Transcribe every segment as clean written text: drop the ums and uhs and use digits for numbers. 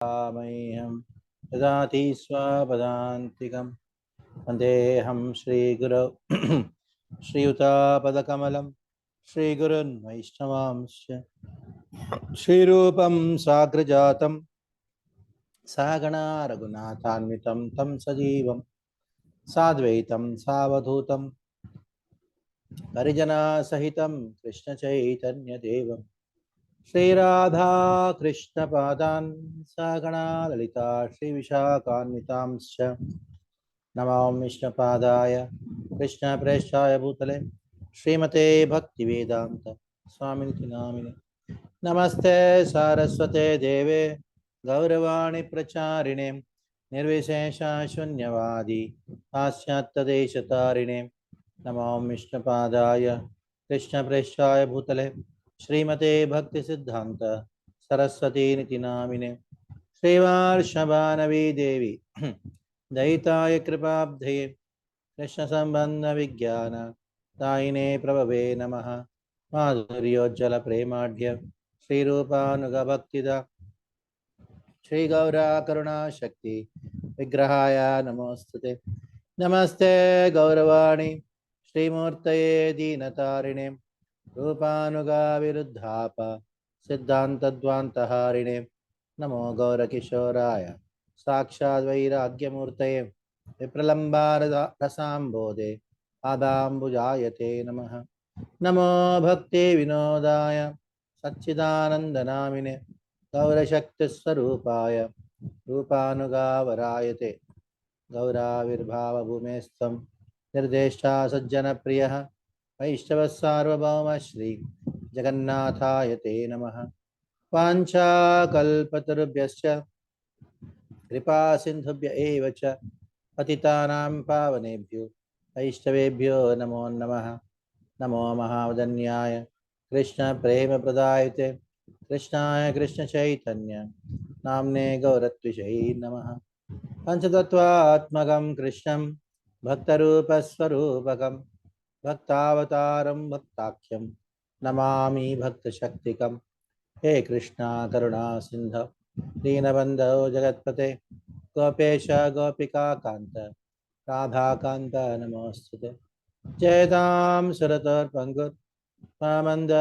मह्यं ददाति स्वपदान्तिकं वन्देऽहं श्रीगुरौ श्रीयुतापदकमलं श्रीगुरुन् वैष्णवांश्च श्रीरूपं साग्रजातं सहगणा रघुनाथान्वितं तं सजीवं साद्वैतं सावधूतं परिजनसहितं कृष्णचैतन्यदेवं श्रीराधा कृष्णपादान् सहगणा ललिता श्रीविशाखान्वितांश्च नमो विष्णुपादाय कृष्णप्रेष्ठाय भूतले श्रीमते भक्तिवेदान्त स्वामिनिति नामिने नमस्ते सारस्वते देवे गौरवाणी प्रचारिणे निर्विशेषशून्यवादी पाश्चात्यदेशतारिणे नमो विष्णुपादाय कृष्णप्रेष्ठाय भूतले श्रीमते भक्तिसिद्धान्त सरस्वती नामिने श्रीवार्षभानवी देवी दयिताय कृपाब्धये कृष्णसम्बन्धविज्ञान दायिने प्रभवे नमः माधुर्योज्ज्वल प्रेमाढ्य श्रीरूपानुगभक्तिदा श्रीगौरा करुणाशक्ति विग्रहाय नमोस्तुते नमस्ते गौरवाणी श्रीमूर्तये दीनतारिणे रूपानुगाविरुद्धाप सिद्धान्तद्वान्तहारिणे नमो गौरकिशोराय साक्षाद् वैराग्यमूर्तये विप्रलम्बारसाम्बोधे पादाम्बुजायते नमः नमो भक्ति विनोदाय सच्चिदानन्दनामिने गौरशक्तिस्वरूपाय रूपानुगावरायते गौराविर्भावभूमेस्त्वं निर्देष्टा सज्जनप्रियः वैष्णवः सार्वभौम श्री जगन्नाथाय ते नमः वाञ्छाकल्पतरुभ्यश्च कृपा सिन्धुभ्य एव च पतितानां पावनेभ्यो वैष्णवेभ्यो नमो नमः नमो महावदन्याय कृष्ण प्रेम प्रदायते कृष्णाय कृष्ण चैतन्य नाम्ने गौरत्विषये नमः पंचतत्वात्मकं कृष्णं भक्तरूपस्वरूपकं भक्तावतारं भक्ताख्यं नमामि भक्तशक्तिकं हे कृष्णा करुणा सिंधु दीनबन्धो जगत्पते गोपेश गोपिका कांत राधा कांत नमोस्तुते जयतां सुरतोर्पङ्गुः मन्द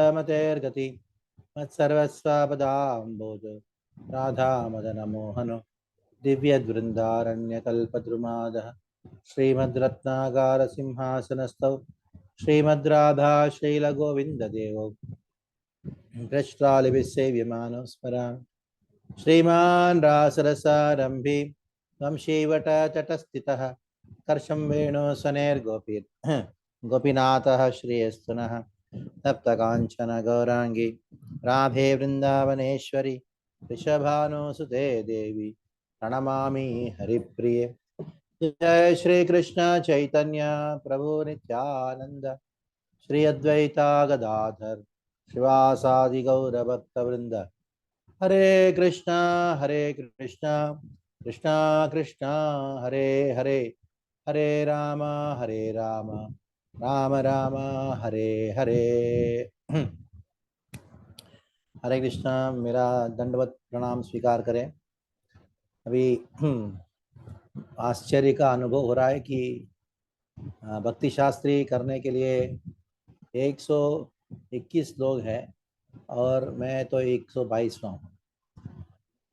मत्सर्वस्वापदाम्बोज राधा मदन मोहनो दिव्यद्वृन्दारण्यकल्पद्रुमादः श्रीमद्रत्नागार सिंहासनस्थौ श्रीमद्राधा शैलगोविन्ददेवौ भ्रष्टालिभिस्सेव्यमानो स्मरामि श्रीमान् रासरसारम्भी वंशीवटतटस्थितः कर्षं वेणुसनेर्गोपीर् गोपीनाथः श्रीयस्तुनः तप्तकाञ्चन गौराङ्गी राधे वृन्दावनेश्वरी वृषभानुसुते देवी प्रणमामि हरिप्रिये जय श्री कृष्ण चैतन्य प्रभु नित्यानंद श्री अद्वैता गदाधर शिवासादि गौर भक्त वृंद हरे कृष्णा कृष्णा कृष्णा हरे हरे राम हरे राम राम राम हरे हरे हरे कृष्णा। मेरा दंडवत प्रणाम स्वीकार करें। अभी आश्चर्य का अनुभव हो रहा है कि भक्ति शास्त्री करने के लिए 121 लोग हैं और मैं तो 122वां हूँ।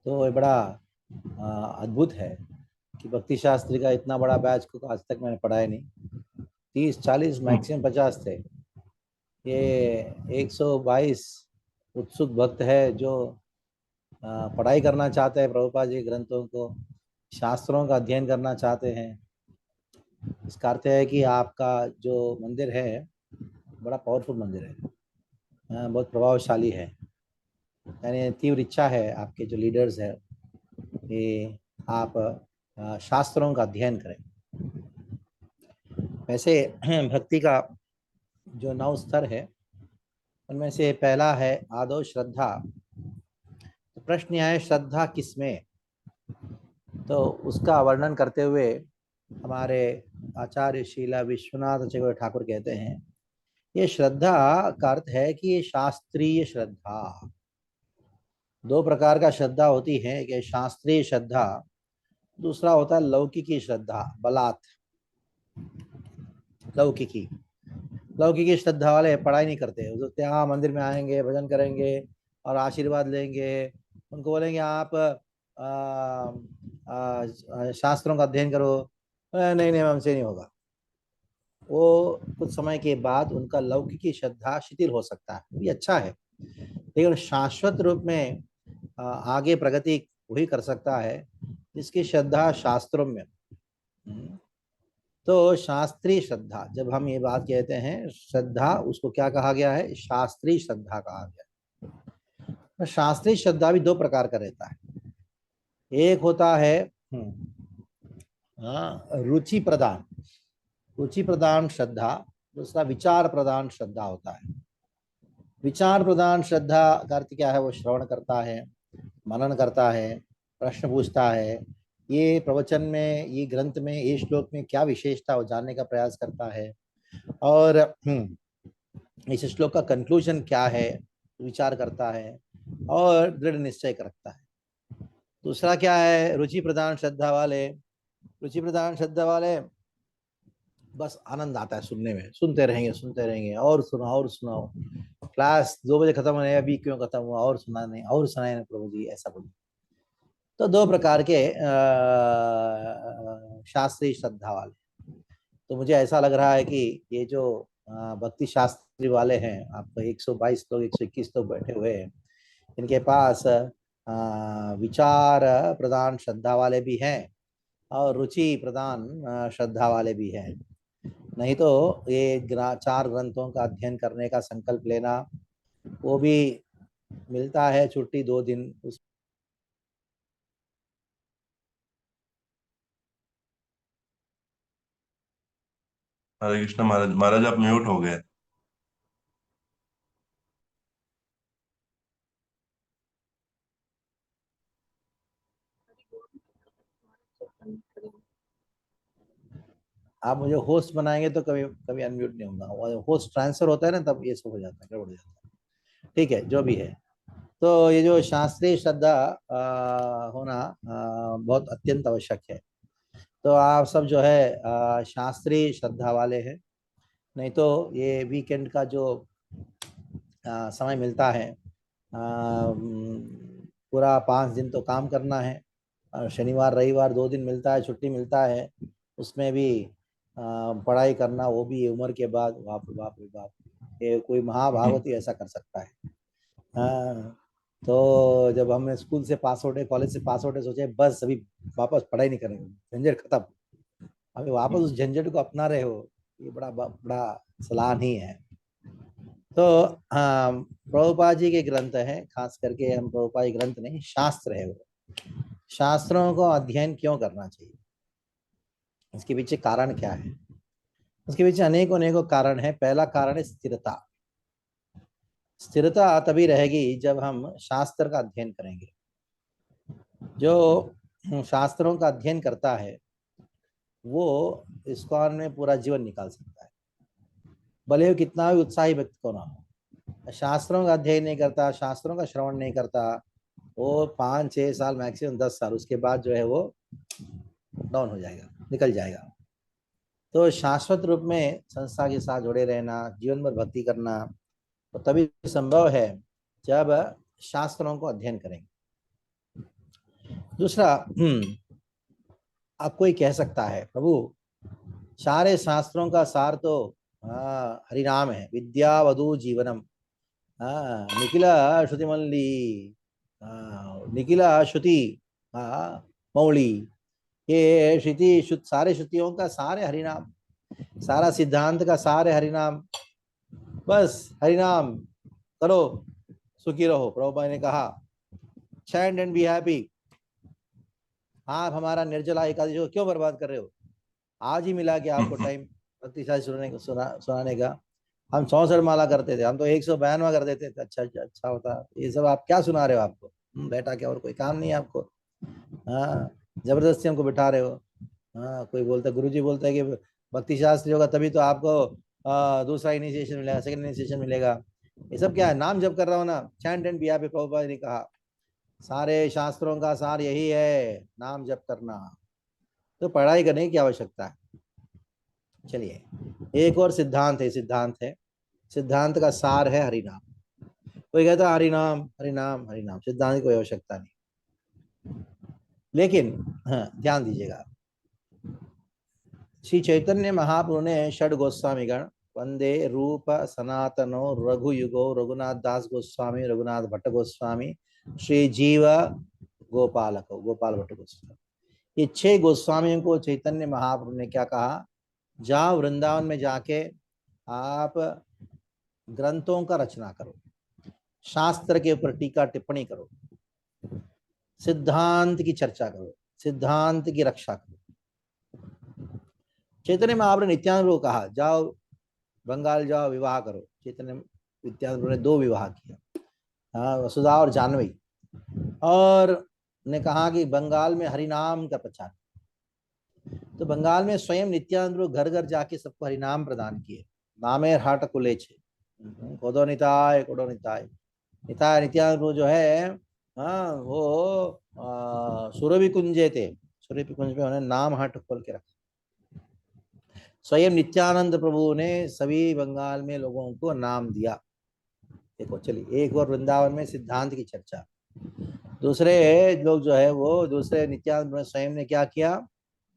तो ये बड़ा अद्भुत है कि भक्ति शास्त्री का इतना बड़ा बैच को आज तक मैंने पढ़ाया नहीं। 30-40 मैक्सिमम 50 थे। ये 122 उत्सुक भक्त है जो पढ़ाई करना चाहते हैं, प्रभुपाद जी ग्रंथों को, शास्त्रों का अध्ययन करना चाहते हैं। इसका अर्थ है कि आपका जो मंदिर है बड़ा पावरफुल मंदिर है, बहुत प्रभावशाली है। यानी तीव्र इच्छा है आपके जो लीडर्स हैं कि आप शास्त्रों का अध्ययन करें। वैसे भक्ति का जो 9 स्तर है उनमें से पहला है आदो श्रद्धा। तो प्रश्न यह है श्रद्धा किसमें, तो उसका वर्णन करते हुए हमारे आचार्य शीला विश्वनाथ चक्रवर्ती ठाकुर कहते हैं ये श्रद्धा का अर्थ है कि ये शास्त्रीय श्रद्धा, दो प्रकार का श्रद्धा होती है, एक है शास्त्रीय श्रद्धा, दूसरा होता है लौकिकी श्रद्धा, बलात्। लौकिकी लौकिकी श्रद्धा वाले पढ़ाई नहीं करते, वो तो यहाँ मंदिर में आएंगे, भजन करेंगे और आशीर्वाद लेंगे। उनको बोलेंगे आप शास्त्रों का अध्ययन करो, नहीं नहीं हमसे नहीं होगा। वो कुछ समय के बाद उनका लौकिकी श्रद्धा शिथिल हो सकता है, ये अच्छा है। लेकिन शाश्वत रूप में आगे प्रगति वही कर सकता है जिसकी श्रद्धा शास्त्रों में। हम्म, तो शास्त्रीय श्रद्धा, जब हम ये बात कहते हैं श्रद्धा, उसको क्या कहा गया है? शास्त्रीय श्रद्धा कहा गया। तो शास्त्रीय श्रद्धा भी दो प्रकार का रहता है। एक होता है रुचि प्रदान, रुचि प्रदान श्रद्धा। दूसरा विचार प्रदान श्रद्धा होता है। विचार प्रदान श्रद्धा का अर्थ क्या है? वो श्रवण करता है, मनन करता है, प्रश्न पूछता है, ये प्रवचन में, ये ग्रंथ में, ये श्लोक में क्या विशेषता वो जानने का प्रयास करता है, और इस श्लोक का कंक्लूजन क्या है विचार करता है, और दृढ़ निश्चय रखता है। दूसरा क्या है? रुचि प्रदान श्रद्धा वाले, रुचि प्रदान श्रद्धा वाले बस आनंद आता है सुनने में, सुनते रहेंगे और सुनाओ और सुनाओ। क्लास 2 बजे खत्म होने, अभी क्यों खत्म हुआ, और सुनाने और सुनाए ना प्रभु जी, ऐसा बोलिए। तो दो प्रकार के शास्त्रीय श्रद्धा वाले। तो मुझे ऐसा लग रहा है कि ये जो भक्ति शास्त्री वाले हैं, आपको 122 लोग, 121 लोग बैठे हुए हैं, इनके पास विचार प्रदान श्रद्धा वाले भी हैं और रुचि प्रदान श्रद्धा वाले भी हैं। नहीं तो ये 4 ग्रंथों का अध्ययन करने का संकल्प लेना, वो भी मिलता है छुट्टी 2 दिन उस। हरे कृष्ण महाराज। महाराज आप म्यूट हो गए। आप मुझे होस्ट बनाएंगे तो कभी कभी अनम्यूट नहीं होगा, होस्ट ट्रांसफर होता है ना, तब ये सब हो जाता है, गड़बड़ हो जाता है। ठीक है, जो भी है। तो ये जो शास्त्रीय श्रद्धा होना बहुत अत्यंत आवश्यक है। तो आप सब जो है शास्त्रीय श्रद्धा वाले हैं। नहीं तो ये वीकेंड का जो समय मिलता है, पूरा 5 दिन तो काम करना है, और शनिवार रविवार 2 दिन मिलता है, छुट्टी मिलता है, उसमें भी पढ़ाई करना, वो भी उम्र के बाद, बाप रे बाप रे बाप। ये कोई हम्म। महाभागवत ही ऐसा कर सकता है। हाँ। तो जब हमने स्कूल से पास आउट है, कॉलेज से पास आउट है, सोचे बस अभी वापस पढ़ाई नहीं करेंगे, झंझट खत्म। अभी वापस उस झंझट को अपना रहे हो, ये बड़ा बड़ा सलाह नहीं है। तो हाँ, प्रभुपाद जी के ग्रंथ हैं, खास करके हम प्रभुपाद जी ग्रंथ नहीं, शास्त्र है वो। शास्त्रों को अध्ययन क्यों करना चाहिए, इसके पीछे कारण क्या है? उसके पीछे अनेकों अनेकों कारण है। पहला कारण है स्थिरता। स्थिरता तभी रहेगी जब हम शास्त्र का अध्ययन करेंगे। जो शास्त्रों का अध्ययन करता है वो इस्कॉन में पूरा जीवन निकाल सकता है, भले वो कितना भी उत्साही व्यक्ति को ना हो। शास्त्रों का अध्ययन नहीं करता, शास्त्रों का श्रवण नहीं करता, वो 5-6 साल, मैक्सिमम 10 साल, उसके बाद जो है वो डाउन हो जाएगा, निकल जाएगा। तो शाश्वत रूप में संस्था के साथ जुड़े रहना, जीवन भर भक्ति करना, तो तभी संभव है जब शास्त्रों को अध्ययन करेंगे। दूसरा, अब कोई कह सकता है प्रभु सारे शास्त्रों का सार तो हरिनाम है, विद्या वधु जीवनम, निखिल श्रुति मल्ली, निखिल श्रुति मौली, ये श्रुति सारे श्रुतियों का सार है हरिनाम, सारा सिद्धांत का सार है हरिनाम। बस हरिनाम करो, सुखी रहो। प्रभुपाद ने कहा चैंट एंड बी हैप्पी। आप हमारा निर्जला एकादशी को क्यों बर्बाद कर रहे हो? आज ही मिला कि आपको टाइम भक्ति शास्त्र सुनाने का। हम 64 माला करते थे, हम तो 192 कर देते थे। अच्छा अच्छा अच्छा होता, ये सब आप क्या सुना रहे हो? आपको बेटा क्या और कोई काम नहीं है आपको? हाँ, जबरदस्ती हमको बिठा रहे हो। हाँ, कोई बोलता, गुरुजी बोलता है कि भक्ति शास्त्री होगा तभी तो आपको दूसरा इनिशिएशन मिलेगा, सेकंड इनिशिएशन मिलेगा। ये सब क्या है? नाम जप कर रहा हो ना, चैंट एंड बिया पे प्रभुपाद ने कहा। सारे शास्त्रों का सार यही है, नाम जप करना। तो पढ़ाई करने की आवश्यकता है। चलिए, एक और सिद्धांत है, सिद्धांत का सार है हरिनाम। कोई कहता है हरिनाम हरिनाम हरिनाम, सिद्धांत की कोई आवश्यकता नहीं। लेकिन हाँ, ध्यान दीजिएगा, श्री चैतन्य महाप्रभु ने षड गोस्वामी गण वंदे रूप सनातनो रघुयुगो रघुनाथ दास गोस्वामी रघुनाथ भट्ट गोस्वामी श्री जीव गोपालको गोपाल भट्ट गोस्वामी, ये 6 गोस्वामियों को चैतन्य महाप्रभु ने क्या कहा, जाओ वृंदावन में जाके आप ग्रंथों का रचना करो, शास्त्र के ऊपर टीका टिप्पणी करो, सिद्धांत की चर्चा करो, सिद्धांत की रक्षा करो। चैतन्य महाप्रभु ने नित्यानंद को कहा जाओ बंगाल जाओ, विवाह करो। चैतन्य नित्यानंद ने 2 विवाह किया, हाँ, वसुधा और जानवी। और ने कहा कि बंगाल में हरिनाम का प्रचार। तो बंगाल में स्वयं नित्यानंद घर घर जाके सबको हरिनाम प्रदान किए। नामेर हाट कुले छे कोदो निताय कोडो निताय निताय। नित्यानंद जो है, हाँ, वो सुरभि कुंजे थे, सुरभि कुंज में उन्होंने नाम हाट खोल के रखा। स्वयं नित्यानंद प्रभु ने सभी बंगाल में लोगों को नाम दिया। देखो, चलिए, एक और वृंदावन में सिद्धांत की चर्चा, दूसरे लोग जो है वो दूसरे नित्यानंद ने स्वयं ने क्या किया,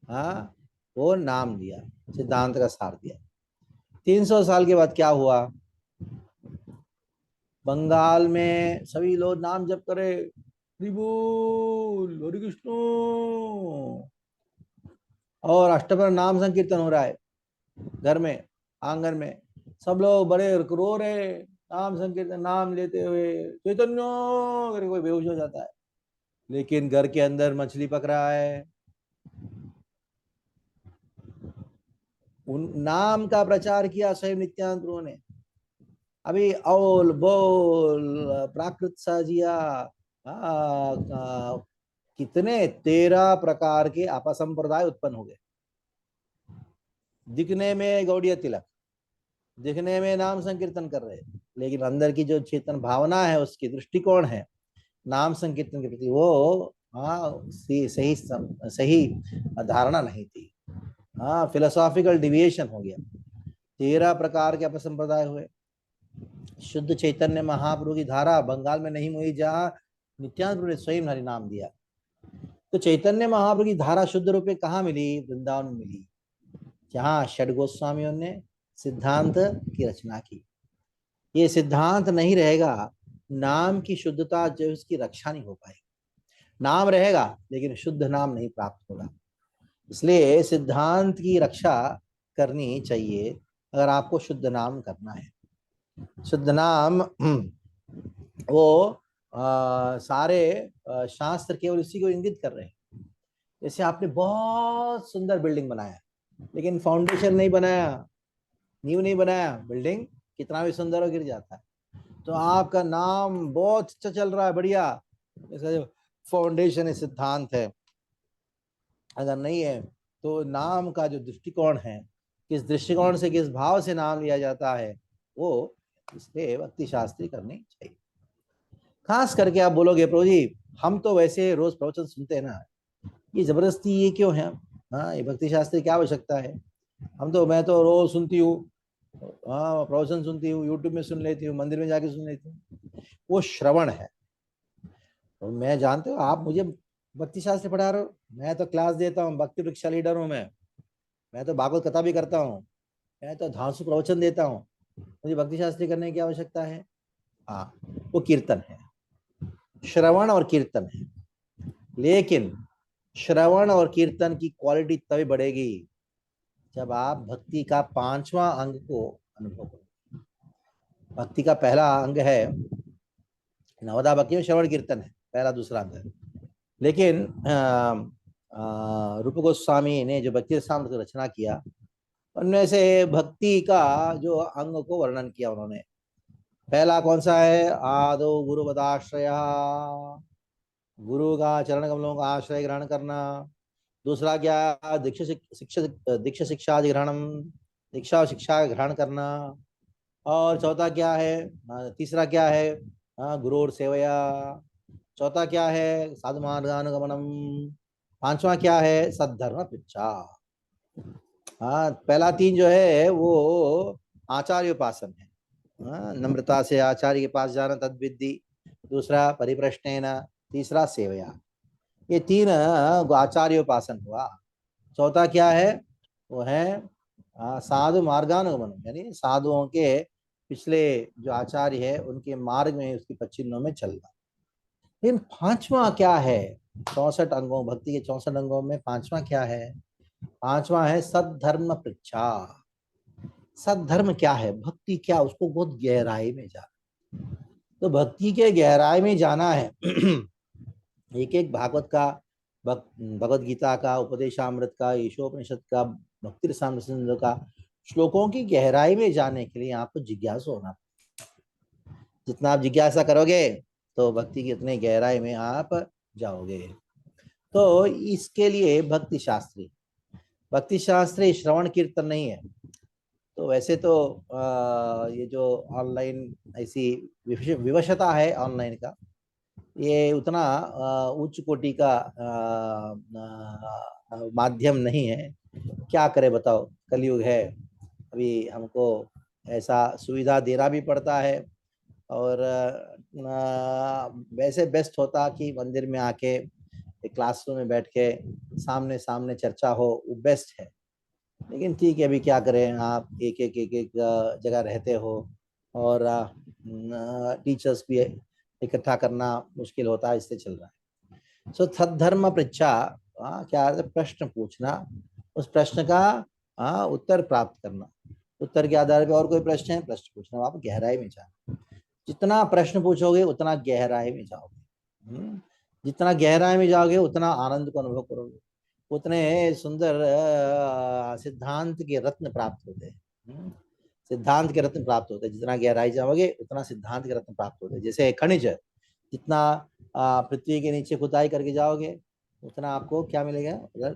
हाँ, वो नाम दिया, सिद्धांत का सार दिया। 300 साल के बाद क्या हुआ, बंगाल में सभी लोग नाम जप करे, हरि बोल हरि कृष्ण, और अष्टभर नाम संकीर्तन हो रहा है घर में, आंगन में, सब लोग बड़े रो रहे, नाम संकीर्तन नाम लेते हुए, चैतन्य करके कोई बेहोश हो जाता है, लेकिन घर के अंदर मछली पक रहा है। उन नाम का प्रचार किया स्वयं नित्यानंद प्रभु ने। अभी औल बोल प्राकृत साजिया, कितने 13 प्रकार के अपसंप्रदाय उत्पन्न हो गए। दिखने में गौड़िया तिलक, दिखने में नाम संकीर्तन कर रहे, लेकिन अंदर की जो चेतन भावना है, उसकी दृष्टिकोण है नाम संकीर्तन के प्रति, वो सही सही धारणा नहीं थी। हाँ, फिलोसॉफिकल डिविएशन हो गया। 13 प्रकार के अपसंप्रदाय हुए। शुद्ध चैतन्य महाप्रभु की धारा बंगाल में नहीं हुई, जहाँ नित्यानंद प्रभु ने स्वयं हरि नाम दिया। तो चैतन्य महाप्रभु की धारा शुद्ध रूप में कहाँ मिली, वृंदावन में मिली, जहाँ षड गोस्वामियों ने सिद्धांत की रचना की। ये सिद्धांत नहीं रहेगा, नाम की शुद्धता जो उसकी रक्षा नहीं हो पाएगी। नाम रहेगा लेकिन शुद्ध नाम नहीं प्राप्त होगा। इसलिए सिद्धांत की रक्षा करनी चाहिए अगर आपको शुद्ध नाम करना है। शुद्ध नाम वो सारे शास्त्र केवल इसी को इंगित कर रहे हैं। जैसे आपने बहुत सुंदर बिल्डिंग बनाया, लेकिन फाउंडेशन नहीं बनाया, नींव नहीं बनाया, बिल्डिंग कितना भी सुंदर हो गिर जाता है। तो आपका नाम बहुत अच्छा चल रहा है, बढ़िया, इसका जो फाउंडेशन है, सिद्धांत है, अगर नहीं है तो नाम का जो दृष्टिकोण है, किस दृष्टिकोण से किस भाव से नाम लिया जाता है, वो इसलिए भक्ति शास्त्री करनी चाहिए। खास करके आप बोलोगे प्रभु जी हम तो वैसे रोज प्रवचन सुनते हैं ना, ये जबरदस्ती ये क्यों है, हाँ, ये भक्ति शास्त्री क्या आवश्यकता है, मैं तो रोज सुनती हूँ, हाँ, प्रवचन सुनती हूँ, यूट्यूब में सुन लेती हूँ, मंदिर में जाके सुन लेती हूँ। वो श्रवण है। तो मैं जानते हो आप मुझे भक्ति शास्त्र पढ़ा रहे हो, मैं तो क्लास देता हूँ, भक्ति वृक्षा लीडर हूँ मैं तो भागवत कथा भी करता हूँ, मैं तो धांसु प्रवचन देता हूँ, मुझे भक्ति शास्त्री करने की आवश्यकता है। हाँ, वो कीर्तन है, श्रवण और कीर्तन है। लेकिन श्रवण और कीर्तन की क्वालिटी तभी बढ़ेगी जब आप भक्ति का 5वां अंग को अनुभव करो। भक्ति का पहला अंग है नवदा भक्ति में श्रवण कीर्तन है, पहला दूसरा अंग है। लेकिन रूप गोस्वामी ने जो भक्ति रसामृत की रचना किया, उनमें से भक्ति का जो अंग को वर्णन किया उन्होंने, पहला कौन सा है, आदो गुरुपदाश्रय, गुरु का चरण कमलों का आश्रय ग्रहण करना। दूसरा क्या, दीक्षा शिक्षा ग्रहणम, दीक्षा और शिक्षा ग्रहण करना। और चौथा क्या है, तीसरा क्या है, गुरु और सेवया। चौथा क्या है? साधु मार्गानुगमनम। पांचवा क्या है? सद्धर्म पृच्छा। हाँ, पहला तीन जो है वो आचार्य उपासन है। हाँ, नम्रता से आचार्य के पास जाना, तद्विद्धि। दूसरा परिप्रश्नेन। तीसरा सेवया। ये तीन आचार्य उपासन हुआ। चौथा क्या है? वो है साधु मार्गानुगमन, यानी साधुओं के पिछले जो आचार्य है उनके मार्ग में, उसकी पच्चिनों में चलना। लेकिन पांचवा क्या है? 64 अंगों, भक्ति के 64 अंगों में पांचवा क्या है? पांचवा है सद्धर्म पृच्छा। सद्धर्म क्या है? भक्ति क्या, उसको बहुत गहराई में जाना। तो भक्ति के गहराई में जाना है। एक एक भागवत का, भगवत गीता का, उपदेशामृत का, ईशोपनिषद का, भक्ति रसामृत सिंधु का, श्लोकों की गहराई में जाने के लिए आपको जिज्ञासु होना। जितना आप जिज्ञासा करोगे तो भक्ति की उतनी गहराई में आप जाओगे। तो इसके लिए भक्ति शास्त्री श्रवण कीर्तन नहीं है। तो वैसे तो ये जो ऑनलाइन ऐसी विवशता है ऑनलाइन का, ये उतना उच्च कोटि का माध्यम नहीं है। क्या करे बताओ, कलयुग है। अभी हमको ऐसा सुविधा देना भी पड़ता है। और वैसे बेस्ट होता कि मंदिर में आके एक क्लासरूम में बैठ के सामने सामने चर्चा हो, वो बेस्ट है। लेकिन ठीक है, अभी क्या करें, आप एक एक जगह रहते हो, और टीचर्स भी इकट्ठा करना मुश्किल होता है, इससे चल रहा है। सो सद्धर्म पृच्छा, क्या है? प्रश्न पूछना, उस प्रश्न का उत्तर प्राप्त करना। उत्तर के आधार पर और कोई प्रश्न है, प्रश्न पूछना, आप गहराई में जाना। जितना प्रश्न पूछोगे उतना गहराई में जाओगे। जितना गहराई में जाओगे उतना आनंद को अनुभव करोगे, उतने सुंदर सिद्धांत के रत्न प्राप्त होते हैं। सिद्धांत के रत्न प्राप्त होते हैं। जितना गहराई जाओगे उतना सिद्धांत के रत्न प्राप्त होते हैं। जैसे खनिज, जितना पृथ्वी के नीचे खुदाई करके जाओगे उतना आपको क्या मिलेगा?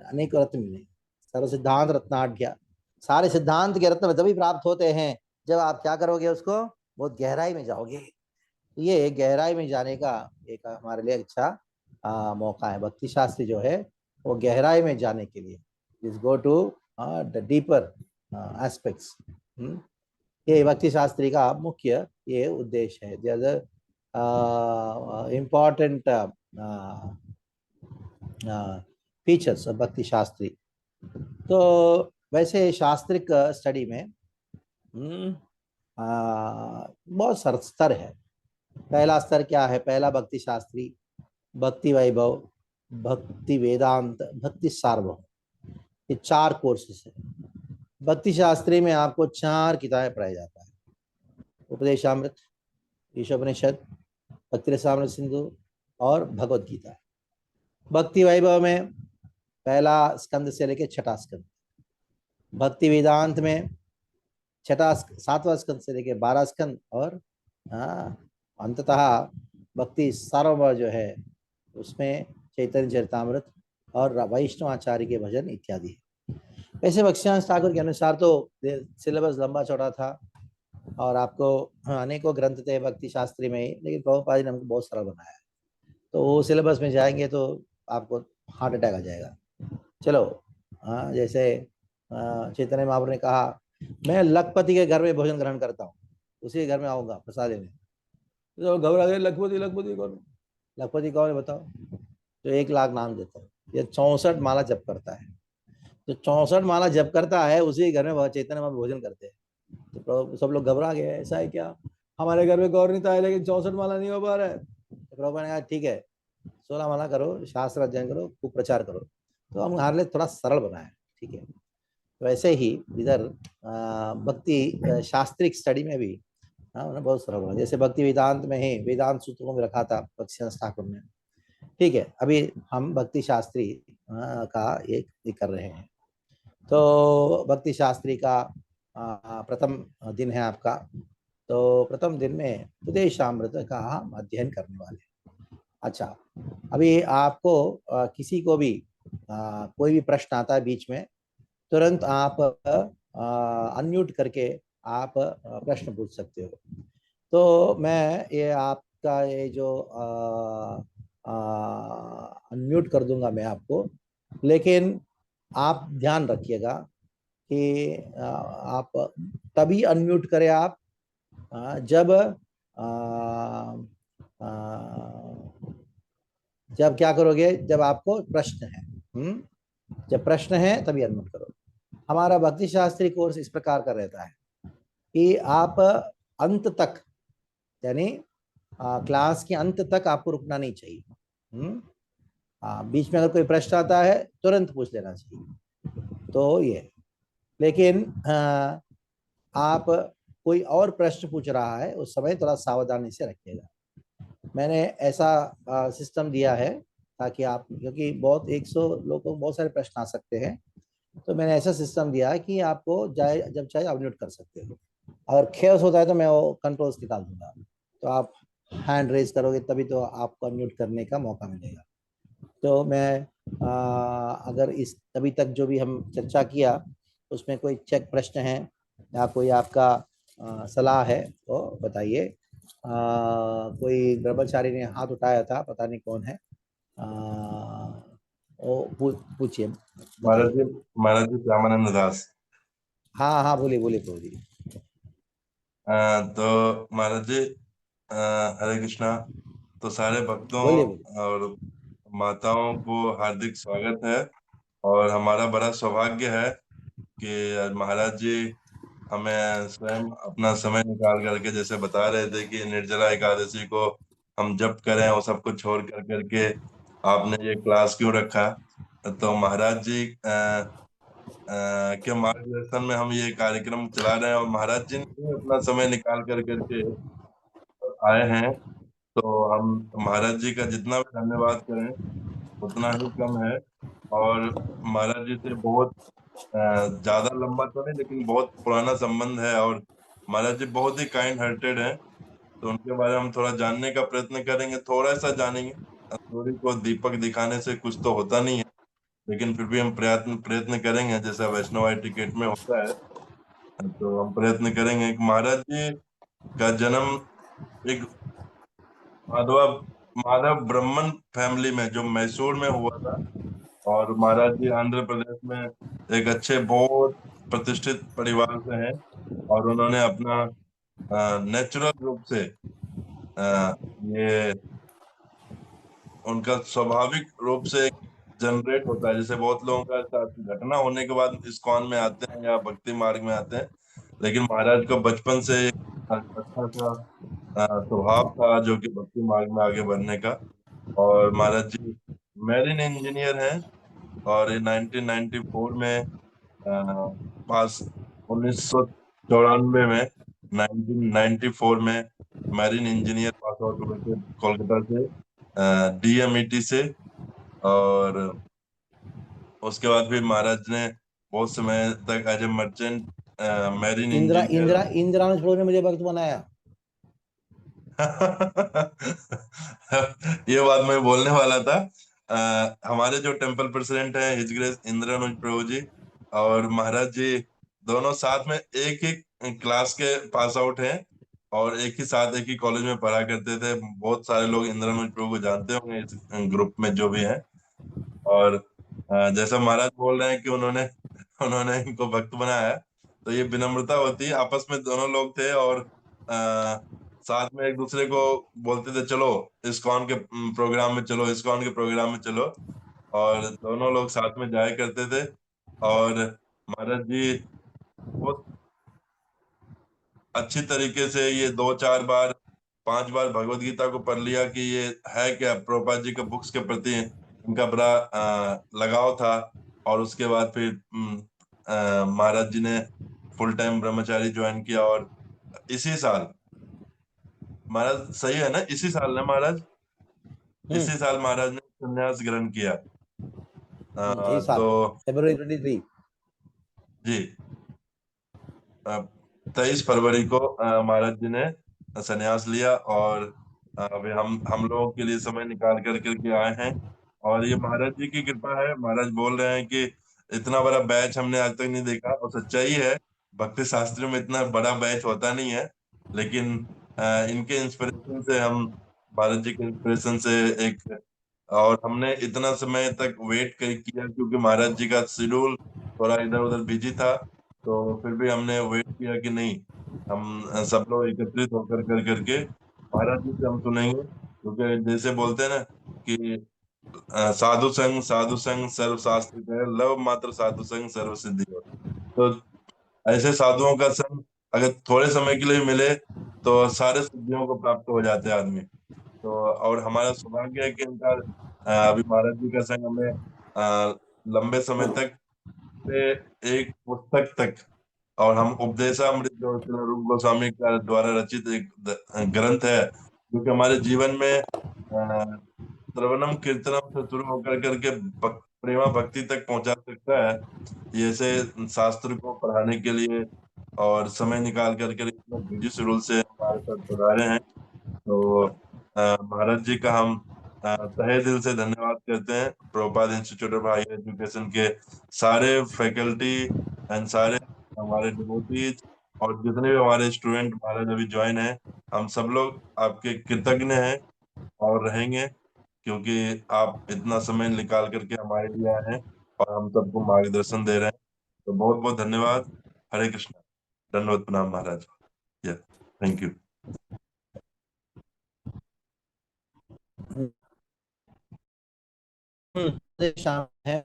अनेक रत्न मिलेंगे। सर्व सिद्धांत रत्नाढ्य। सारे सिद्धांत के रत्न तभी प्राप्त होते हैं जब आप क्या करोगे, उसको बहुत गहराई में जाओगे। ये गहराई में जाने का एक हमारे लिए अच्छा मौका है। भक्ति शास्त्री जो है वो गहराई में जाने के लिए, is go to the deeper aspects. ये भक्ति शास्त्री का मुख्य ये उद्देश्य है। द इम्पॉर्टेंट फीचर्स ऑफ भक्ति शास्त्री। तो वैसे शास्त्रिक स्टडी में बहुत सारे स्तर है। पहला स्तर क्या है? पहला भक्ति शास्त्री, भक्ति वैभव, भक्ति वेदांत, भक्ति सार्वभौम, ये 4 कोर्सेस है। भक्ति शास्त्री में आपको 4 किताबें पढ़ाई जाता है: उपदेशामृत, ईशोपनिषद, भक्ति रसामृत सिंधु और भगवत गीता। भक्ति वैभव में पहला स्कंद से लेकर 6ठा स्कंद। भक्ति वेदांत में 7वां स्कंद से लेकर 12 स्कंद, और अंततः भक्ति सार्वभौम जो है उसमें चैतन्य चरितामृत और वैष्णवाचार्य के भजन इत्यादि। वैसे बख्शियान ठाकुर के अनुसार तो सिलेबस लंबा चौड़ा था और आपको अनेकों ग्रंथ थे भक्ति शास्त्री में ही, लेकिन प्रभुपाद जी ने हमको बहुत सरल बनाया है। तो वो सिलेबस में जाएंगे तो आपको हार्ट अटैक आ जाएगा। चलो, जैसे चैतन्य महाप्रभु ने कहा, मैं लखपति के घर में भोजन ग्रहण करता हूँ, उसी के घर में आऊँगा प्रसाद लेने। तो घबरा गए, लखपति लखपति कौन? लखपति कौन है बताओ? जो 1 लाख नाम देता है, ये 64 माला जप करता है। जो 64 माला जप करता है उसी घर में चैतन्य महाप्रभु भोजन करते हैं। तो सब लोग घबरा गए, ऐसा है क्या? हमारे घर में गौर नहीं था लेकिन 64 माला नहीं हो पा रहा है। तो प्रभु ने कहा ठीक है, 16 माला करो, शास्त्र अध्ययन करो, खूब प्रचार करो। तो हम हमारे लिए थोड़ा सरल बनाए, ठीक है। तो वैसे ही इधर भक्ति शास्त्रिक स्टडी में भी उन्हें बहुत सरल बना। जैसे भक्ति वेदांत में ही वेदांत सूत्रों में रखा था बख्शियान ठाकुर ने, ठीक है। अभी हम भक्ति शास्त्री का एक कर रहे हैं। तो भक्ति शास्त्री का प्रथम दिन है आपका। तो प्रथम दिन में उपदेशामृत का हम अध्ययन करने वाले हैं। अच्छा, अभी आपको किसी को भी कोई भी प्रश्न आता है बीच में, तुरंत आप अनम्यूट करके आप प्रश्न पूछ सकते हो। तो मैं ये आपका ये जो अनम्यूट कर दूंगा मैं आपको, लेकिन आप ध्यान रखिएगा कि आप तभी अनम्यूट करें आप जब जब क्या करोगे, जब आपको प्रश्न है। जब प्रश्न है तभी अनम्यूट करो। हमारा भक्ति शास्त्री कोर्स इस प्रकार का रहता है कि आप अंत तक, यानी क्लास के अंत तक आपको रुकना नहीं चाहिए। बीच में अगर कोई प्रश्न आता है तुरंत पूछ लेना चाहिए, तो ये। लेकिन आप कोई और प्रश्न पूछ रहा है उस समय थोड़ा सावधानी से रखिएगा। मैंने ऐसा सिस्टम दिया है ताकि आप, क्योंकि बहुत 100 लोगों को बहुत सारे प्रश्न आ सकते हैं, तो मैंने ऐसा सिस्टम दिया है कि आपको जाए जब चाहे अनम्यूट कर सकते हो। अगर खेस होता है तो मैं वो कंट्रोल्स निकाल दूंगा, तो आप हैंड रेज करोगे तभी तो आपको अनम्यूट करने का मौका मिलेगा। तो मैं अगर इस अभी तक जो भी हम चर्चा किया उसमें कोई चेक प्रश्न है या कोई आपका सलाह है तो बताइए। कोई ब्रह्मचारी ने हाथ उठाया था, पता नहीं कौन है। आ, वो पूछिए, महाराज बताइए। जी, महाराज जी श्यामानंद दास। हाँ हाँ, बोलिए बोलिए प्रभु जी। तो महाराज जी, हरे कृष्णा। तो सारे भक्तों बोलिए बोलिए। और माताओं को हार्दिक स्वागत है। और हमारा बड़ा सौभाग्य है कि आज महाराज जी हमें स्वयं अपना समय निकाल करके, जैसे बता रहे थे कि निर्जला एकादशी को हम जप करें और सब कुछ छोड़ कर करके आपने ये क्लास क्यों रखा। तो महाराज जी के मार्गदर्शन में हम ये कार्यक्रम चला रहे हैं और महाराज जी ने भी अपना समय निकाल कर करके आए हैं। तो हम महाराज जी का जितना भी धन्यवाद करें उतना ही कम है। और महाराज जी से बहुत ज्यादा लंबा तो नहीं, लेकिन बहुत पुराना संबंध है। और महाराज जी बहुत ही काइंड हार्टेड हैं। तो उनके बारे में हम थोड़ा जानने का प्रयत्न करेंगे, थोड़ा सा जानेंगे। सूर्य को दीपक दिखाने से कुछ तो होता नहीं है, लेकिन फिर भी हम प्रयत्न प्रयत्न करेंगे, जैसा वैष्णव टिकट में होता है। तो हम प्रयत्न करेंगे कि महाराज जी का जन्म एक माधव माधव ब्राह्मण फैमिली में, जो मैसूर में हुआ था। और महाराज जी आंध्र प्रदेश में एक अच्छे बहुत प्रतिष्ठित परिवार से हैं। और उन्होंने अपना नेचुरल रूप से अ, ये उनका स्वाभाविक रूप से जनरेट होता है। जैसे बहुत लोगों का साथ घटना होने के बाद इस्कॉन में आते हैं या भक्ति मार्ग में आते हैं, लेकिन महाराज को बचपन से एक अच्छा सा स्वभाव था जो कि भक्ति मार्ग में आगे बढ़ने का। और महाराज जी मैरिन इंजीनियर हैं। और ये 1994 में पास 1994 में 1994 में मैरिन इंजीनियर पास आउट हुए थे कोलकाता से, डीएमईटी से। और उसके बाद फिर महाराज ने बहुत समय तक as a merchant marine Indira engineer. Indira Indiranuj प्रभु ने मुझे भक्त बनाया। ये बात मैं बोलने वाला था। हमारे जो टेम्पल प्रेसिडेंट हैं हिज ग्रेस इंद्रानुज प्रभु जी और महाराज जी दोनों साथ में एक ही क्लास के पास आउट हैं। और एक ही साथ एक ही कॉलेज में पढ़ा करते थे। बहुत सारे लोग इंद्रानुज प्रभु को जानते होंगे इस ग्रुप में जो भी हैं। और जैसा महाराज बोल रहे हैं कि उन्होंने उन्होंने इनको भक्त बनाया, तो ये विनम्रता होती है। आपस में दोनों लोग थे और साथ में एक दूसरे को बोलते थे, चलो इस्कॉन के प्रोग्राम में चलो, इस्कॉन के प्रोग्राम में चलो। और दोनों लोग साथ में जाया करते थे। और महाराज जी बहुत अच्छी तरीके से ये 2 4 बार 5 बार भगवत गीता को पढ़ लिया कि ये है क्या। प्रभुपाद जी के बुक्स के प्रति उनका बड़ा लगाव था। और उसके बाद फिर महाराज जी ने फुल टाइम ब्रह्मचारी ज्वाइन किया। और इसी साल, महाराज सही है ना, इसी साल ना महाराज, हम्म। इसी साल महाराज ने संन्यास ग्रहण किया। यही साल, तो February 23। जी 23 फरवरी को महाराज जी ने संन्यास लिया। और अभी हम लोगों के लिए समय निकाल कर करके आए हैं। और ये महाराज जी की कृपा है। महाराज बोल रहे हैं कि इतना बड़ा बैच हमने आज तक नहीं देखा। और सच्चाई है, भक्ति शास्त्र में इतना बड़ा बैच होता नहीं है। लेकिन इनके इंस्पिरेशन से हम, महाराज जी के इंस्पिरेशन से एक और हमने इतना समय तक वेट किया क्योंकि महाराज जी का शेड्यूल थोड़ा इधर उधर बिजी था। तो फिर भी हमने वेट किया कि नहीं, हम सब लोग एकत्रित होकर कर करके महाराज जी से हम सुनेंगे, क्योंकि जैसे बोलते हैं ना कि साधु संग सर्व शास्त्र है, लव मात्र साधु संग सर्व सिद्धि हो। तो ऐसे साधुओं का संग अगर थोड़े समय के लिए मिले तो सारे सिद्धियों को प्राप्त हो जाते हैं आदमी। तो और हमारा सौभाग्य है कि इनका अभी महाराज जी का संग हमें लंबे समय तक से एक पुस्तक तक, और हम उपदेशामृत जो श्री रूप गोस्वामी का द्वारा रचित एक ग्रंथ है, जो कि हमारे जीवन में श्रवणम कीर्तनम से शुरू होकर करके प्रेमा भक्ति तक पहुंचा सकता है। ये ऐसे शास्त्र को पढ़ाने के लिए और समय निकाल करके इतना बिजी शेड्यूल से हमारे साथ पढ़ा रहे हैं। तो महाराज जी का हम तहे दिल से धन्यवाद करते हैं। प्रोपाद इंस्टीट्यूट ऑफ हायर एजुकेशन के सारे फैकल्टी एंड सारे हमारे डिवोटीज और जितने भी हमारे स्टूडेंट महाराज अभी ज्वाइन हैं, हम सब लोग आपके कृतज्ञ हैं और रहेंगे, क्योंकि आप इतना समय निकाल करके हमारे लिए आए हैं और हम सबको मार्गदर्शन दे रहे हैं। तो बहुत बहुत धन्यवाद। हरे कृष्णा। दंडवत प्रणाम महाराज। या थैंक यू। शाम है,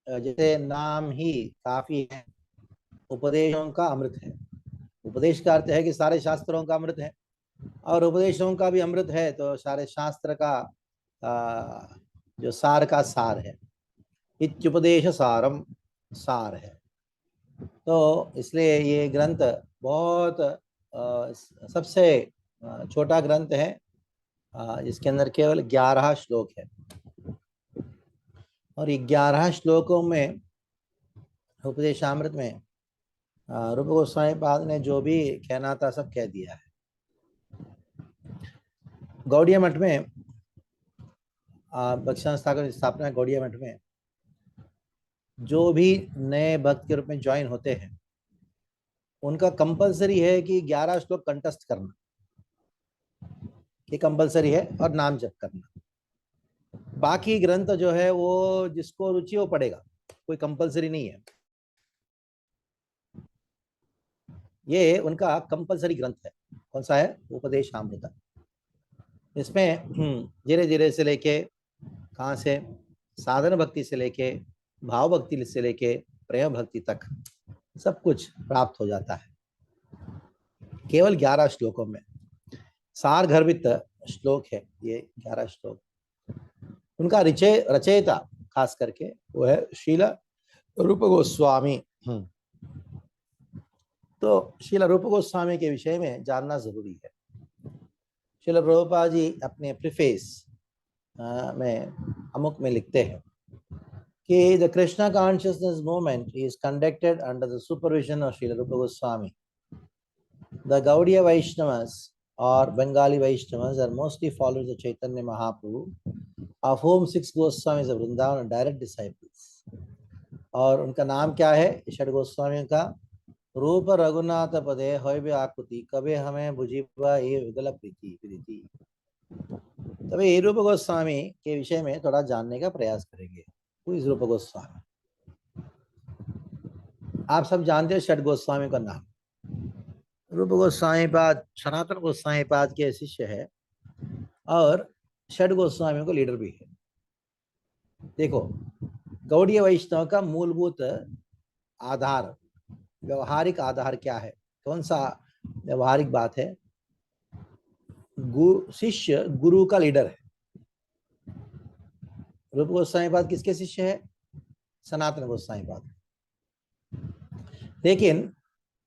जैसे नाम ही काफी है, उपदेशों का अमृत है। उपदेश का अर्थ है कि सारे शास्त्रों का अमृत है, और उपदेशों का भी अमृत है तो सारे शास्त्र का जो सार का सार है, इत्युपदेश सारम, सार है। तो इसलिए ये ग्रंथ बहुत सबसे छोटा ग्रंथ है, जिसके अंदर केवल 11 श्लोक है, और ये 11 श्लोकों में उपदेशामृत में रूप गोस्वामी पाद ने जो भी कहना था सब कह दिया है। गौड़िया मठ में भक्ति संस्था की स्थापना गौड़िया मठ में जो भी नए भक्त के रूप में ज्वाइन होते हैं, उनका कंपलसरी है कि 11 श्लोक कंठस्थ करना, ये कंपलसरी है, और नाम जप करना। बाकी ग्रंथ जो है वो जिसको रुचि हो पढ़ेगा, कोई कंपलसरी नहीं है। ये उनका कंपलसरी ग्रंथ है। कौन सा है? उपदेशामृत। इसमें धीरे धीरे से लेके कहाँ से, साधन भक्ति से लेके भाव भक्ति से लेके प्रेम भक्ति तक सब कुछ प्राप्त हो जाता है केवल 11 श्लोकों में। सार गर्भित श्लोक है ये 11 श्लोक। उनका रचयिता खास करके वो है श्रील रूप गोस्वामी। तो श्रील रूप गोस्वामी के विषय में जानना जरूरी है। श्रील प्रभुपाद जी अपने प्रीफेस में अमुक में लिखते हैं कि the Krishna consciousness movement is conducted under the supervision of Srila रूप Goswami. The Gaudiya Vaishnavas or Bengali Vaishnavas are mostly followers of Chaitanya Mahaprabhu, of whom 6 Goswamis of Vrindavan are direct disciples. और उनका नाम क्या है? षड गोस्वामियों का रूप रघुनाथ पदे होय बे आकुति कबे हमें बुझिबा ये विगल प्रीति प्रीति। तभी ये रूप गोस्वामी के विषय में थोड़ा जानने का प्रयास करेंगे। Who is रूप गोस्वामी? आप सब जानते हैं षड गोस्वामी का नाम। रूप गोस्वामी पाद सनातन गोस्वामी पाद के शिष्य है और षड गोस्वामियों का लीडर भी है। देखो, गौड़ीय वैष्णव का मूलभूत आधार, व्यवहारिक आधार क्या है? कौन सा व्यवहारिक बात है? शिष्य गुरु का लीडर है। रूप गोस्वामी पाद किसके शिष्य है? सनातन गोस्वामी पाद। लेकिन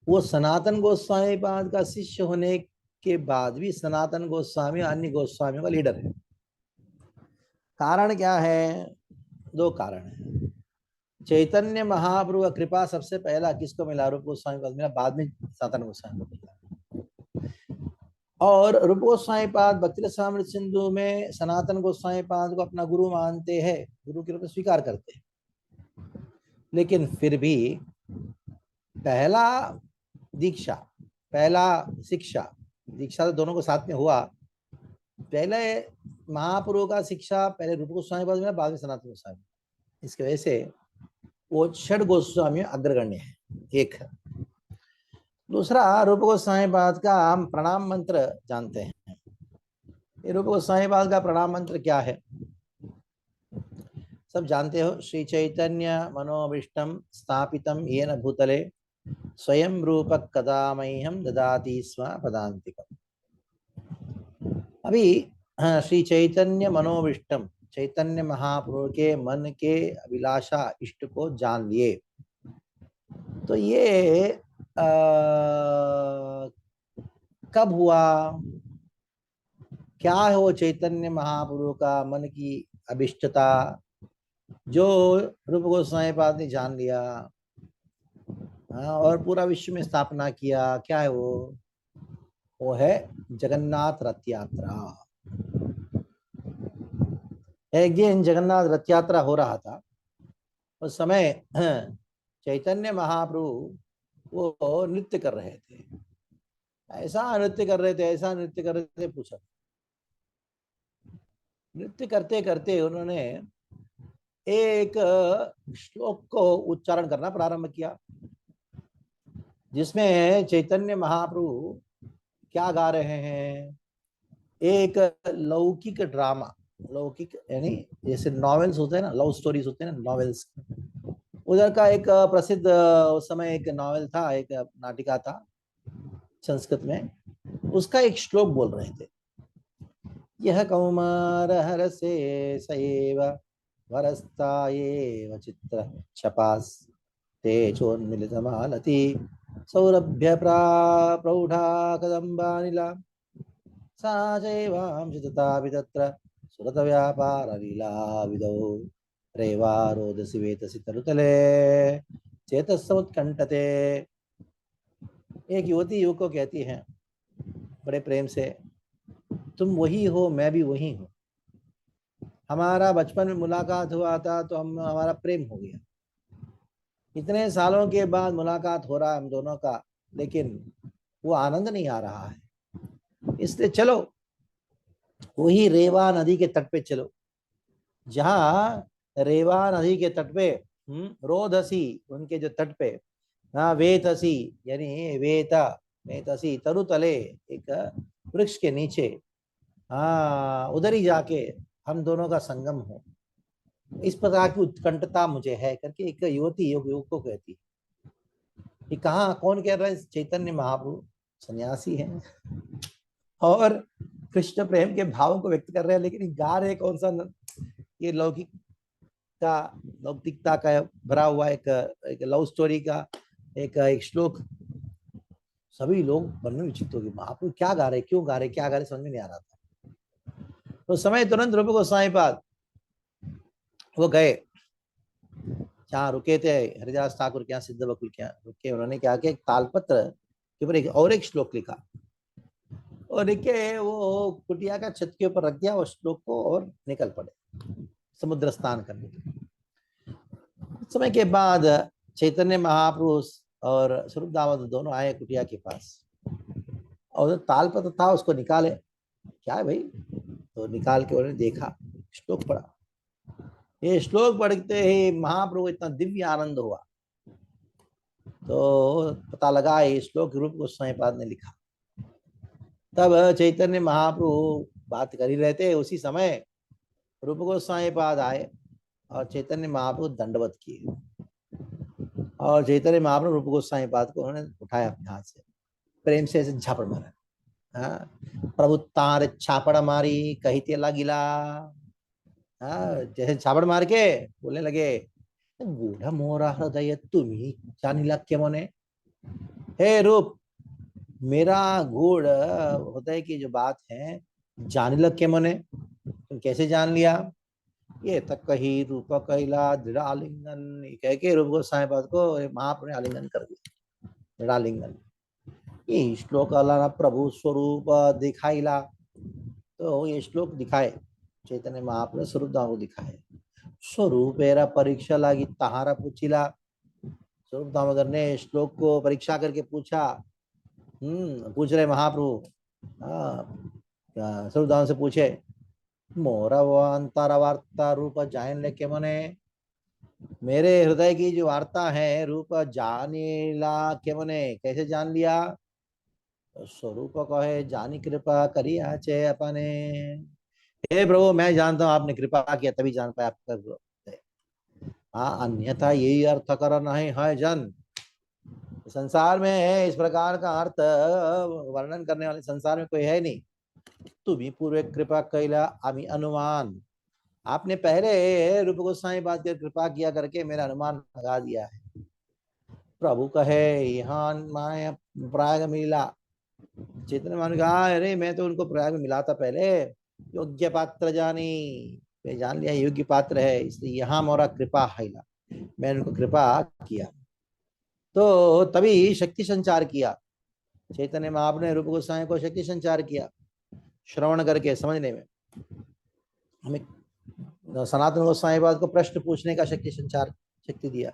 वो सनातन गोस्वामी पाद का शिष्य होने के बाद भी सनातन गोस्वामी अन्य गोस्वामियों का लीडर है। कारण क्या है? 2 कारण है। चैतन्य महाप्रभु का कृपा सबसे पहला किसको मिला? रूप गोस्वामी पाद मिला, बाद में सनातन गोस्वामी को मिला। और रूप गोस्वामी पाद भक्ति रसामृत सिंधु में सनातन गोस्वामी पाद को अपना गुरु मानते हैं, गुरु के रूप में स्वीकार करते हैं। लेकिन फिर भी पहला दीक्षा, पहला शिक्षा, दीक्षा तो दोनों को साथ में हुआ। पहले महाप्रभु का शिक्षा पहले रूप गोस्वामी पाद में, बाद में सनातन गोस्वामी। इसकी वजह से वो षड गोस्वामी अग्रगण्य है, एक है। दूसरा, रूप गोस्वामी पाद का हम प्रणाम मंत्र जानते हैं। ये रूप गोस्वामी पाद का प्रणाम मंत्र क्या है, सब जानते हो। श्री चैतन्य मनोभीष्टम स्थापितम येन भूतले स्वयं रूप कदा मह्यम ददाति स्व पदान्तिकम्। अभी श्री चैतन्य मनोभीष्टम, चैतन्य महाप्रभु के मन के अभिलाषा इष्ट को जान लिए। तो ये कब हुआ, क्या है वो चैतन्य महाप्रभु का मन की अभिष्टता जो रूप गोस्वामी पाद ने जान लिया, और पूरा विश्व में स्थापना किया? क्या है वो है जगन्नाथ रथ यात्रा। एक दिन जगन्नाथ रथ यात्रा हो रहा था, उस समय चैतन्य महाप्रभु वो नृत्य कर रहे थे। ऐसा नृत्य कर रहे थे, ऐसा नृत्य कर रहे थे, पूछा। नृत्य करते करते उन्होंने एक श्लोक को उच्चारण करना प्रारंभ किया, जिसमें चैतन्य महाप्रभु क्या गा रहे हैं, एक लौकिक ड्रामा, लौकिक यानी जैसे नॉवेल्स होते हैं ना, लव स्टोरीज होते हैं ना, नॉवेल्स, उधर का एक प्रसिद्ध उस समय एक नॉवेल था, एक नाटिका था संस्कृत में, उसका एक श्लोक बोल रहे थे। यह कौमार हर से सैव वरस्तायेव चित्र छपास तेजोन्मिलितमालति सौरभ्य प्रौढ़ा कदम्बानिला सा चैवांशि तथापि तत्र सुरत व्यापार लीला विदौ रेवा रोदसी वेतसी तरुतले चेतसमुत्कंठते। एक युवती युवक को कहती है बड़े प्रेम से, तुम वही हो, मैं भी वही हूँ। हमारा बचपन में मुलाकात हुआ था तो हमारा प्रेम हो गया। इतने सालों के बाद मुलाकात हो रहा है हम दोनों का, लेकिन वो आनंद नहीं आ रहा है। इसलिए चलो वही रेवा नदी के तट पे चलो, जहाँ रेवा नदी के तट पे रोधसी, उनके जो तट पे, वेतसी यानी वेतसी तरुतले, एक वृक्ष के नीचे, उधर ही जाके हम दोनों का संगम हो। इस प्रकार की उत्कंठता मुझे है, करके एक युवती युवक को कहती है। ये कहाँ, कौन कह रहा है? चैतन्य महाप्रभु सन्यासी हैं और कृष्ण प्रेम के भावों को व्यक्त कर रहे हैं, लेकिन गा रहे कौन सा? ये लौकिकता का भरा हुआ एक लव स्टोरी का एक श्लोक। सभी लोग मन में विचित हो गए, महाप्रभु क्या गा रहे, क्यों गा रहे, क्या गा रहे, समझ में नहीं आ रहा था। तो समय तुरंत रूप गोस्वामी पाद वो गए जहाँ रुके थे, हरिदास ठाकुर के यहाँ, सिद्ध बकुल के यहाँ रुके। उन्होंने क्या किया, तालपत्र के ऊपर एक श्लोक लिखा और लिख के वो कुटिया का छत के ऊपर रख दिया उस श्लोक को, और निकल पड़े समुद्र स्नान करने के लिए। कुछ समय के बाद चैतन्य महाप्रभु और स्वरूप दामोदर दोनों आए कुटिया के पास, और तालपत्र था उसको निकाले। क्या है भाई? तो निकाल के उन्होंने देखा, श्लोक पढ़ा। ये श्लोक पढ़ते ही महाप्रभु इतना दिव्य आनंद हुआ, तो पता लगा ये श्लोक रूप गोस्वामी पाद ने लिखा। तब चैतन्य महाप्रभु बात कर ही रहे थे, उसी समय रूप गोस्वामी पाद आए और चैतन्य महाप्रभु दंडवत किए, और चैतन्य महाप्रभु रूप गोस्वामी पाद को उन्होंने उठाया अपने हाथ से, प्रेम से ऐसे झापड़ मारा। प्रभु तार छापड़ मारी कहते लगिला। जैसे झापड़ मार के बोलने लगे, गूढ़ मोरा हृदय तुम्ही जानिला के मने। हे रूप, मेरा गूढ़ हृदय की जो बात है जानिला के मने, तुम कैसे जान लिया? ये तक कही रूप कहला दृढ़ आलिंगन, कह के रूप गोस्वामी पाद को महाप्रभु ने आलिंगन कर दिया, दृढ़ आलिंगन। ये श्लोक अल्लाह प्रभु स्वरूप दिखाइला, तो ये श्लोक दिखाए चैतन्य महाप्रभु स्वरूप दाम को दिखाए। स्वरूप एरा परीक्षा लागी तहारा पूछिला। स्वरूप दामोदर ने श्लोक को परीक्षा करके पूछा। पूछ रहे महाप्रभु, स्वरूप दाम से पूछे मोरव अंतरवार्ता रूप जान लेके मने, मेरे हृदय की जो वार्ता है रूप जानीला के मने, कैसे जान लिया? स्वरूप कहे जानी कृपा करी आचे अपने। हे प्रभु मैं जानता हूँ आपने कृपा किया तभी जान पाया आपका। हाँ, अन्यथा यही अर्थ कर नहीं है जन। संसार में है इस प्रकार का अर्थ वर्णन करने वाले संसार में कोई है नहीं। तुम्ही पूर्व कृपा कैला आमी अनुमान, आपने पहले रूप गोस्वामी बात कर कृपा किया करके मेरा अनुमान लगा दिया है। प्रभु कहे यहाँ माया प्रयाग मिला, चेतन मान कहा अरे मैं तो उनको प्रयाग में मिला था पहले। योग्य पात्र जानी, मैं जान लिया योग्य पात्र है, इसलिए यहाँ मोरा कृपा हैला, मैंने उनको कृपा किया। तो तभी शक्ति संचार किया, चैतन्य महाप्रभु ने रूप गोस्वामी को शक्ति संचार किया श्रवण करके समझने में। हमें सनातन गोस्वामी बात को प्रश्न पूछने का शक्ति संचार शक्ति दिया।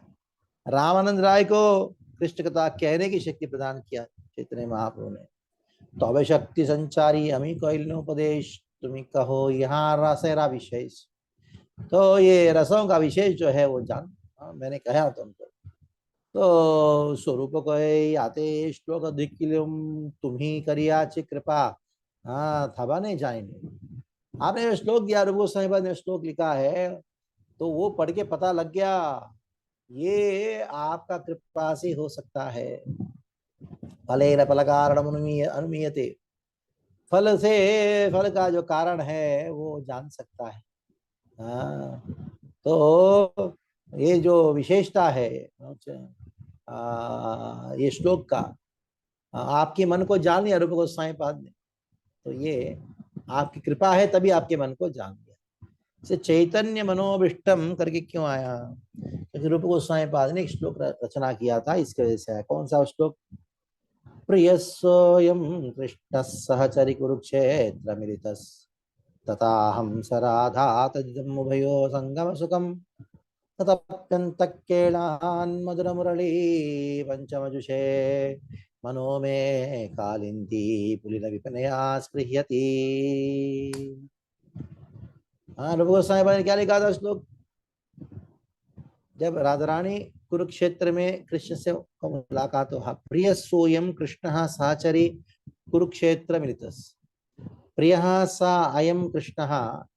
रामानंद राय को कृष्ण कथा कहने की शक्ति प्रदान किया चैतन्य महाप्रभु ने। तो अवय शक्ति संचारी हमें कोई उपदेश, तुम्हें कहो यहाँ रसेरा विशेष। तो ये रसों का विशेष जो है वो जान, मैंने कहा तुमको। तो स्वरूप कहे आते श्लोक दिक्किलुम तुम्ही करिया चे कृपा, हाँ थबा नहीं जाएंगे। आपने जो श्लोक दिया रूप गोस्वामी ने श्लोक लिखा है, तो वो पढ़ के पता लग गया ये आपका कृपा से हो सकता है। फलेन फल कारण अनुमीयते, फल से फल का जो कारण है वो जान सकता है। हाँ, तो ये जो विशेषता है ये श्लोक का, आपके मन को जान लिया रूप गोस्वामी पाद ने, तो ये आपकी कृपा है तभी आपके मन को जान लिया। इसे चैतन्य मनोभिष्टम करके क्यों आया? क्योंकि रूप गोस्वामी पाद ने एक श्लोक रचना किया था, इसके वजह से है। कौन सा श्लोक? प्रिय सोयम कृष्ण सहचरी कुरुक्षेत्र मिलितस्, तथाहं स राधा तदिदमुभयो संगम सुखम, ततप्यन्तकेलान् मधुरमुरली पंचमजुषे, मनो में कालिंदी पुलिन विपनया स्पृह्यति। हाँ, रूप गोस्वामी ने क्या लिखा था श्लोक? जब राधा रानी कुरुक्षेत्र में कृष्ण से मुलाकात हुआ, प्रिय सोयम कृष्ण साचरी कुरुक्षेत्र मिलितस्, प्रिय सा अयम कृष्ण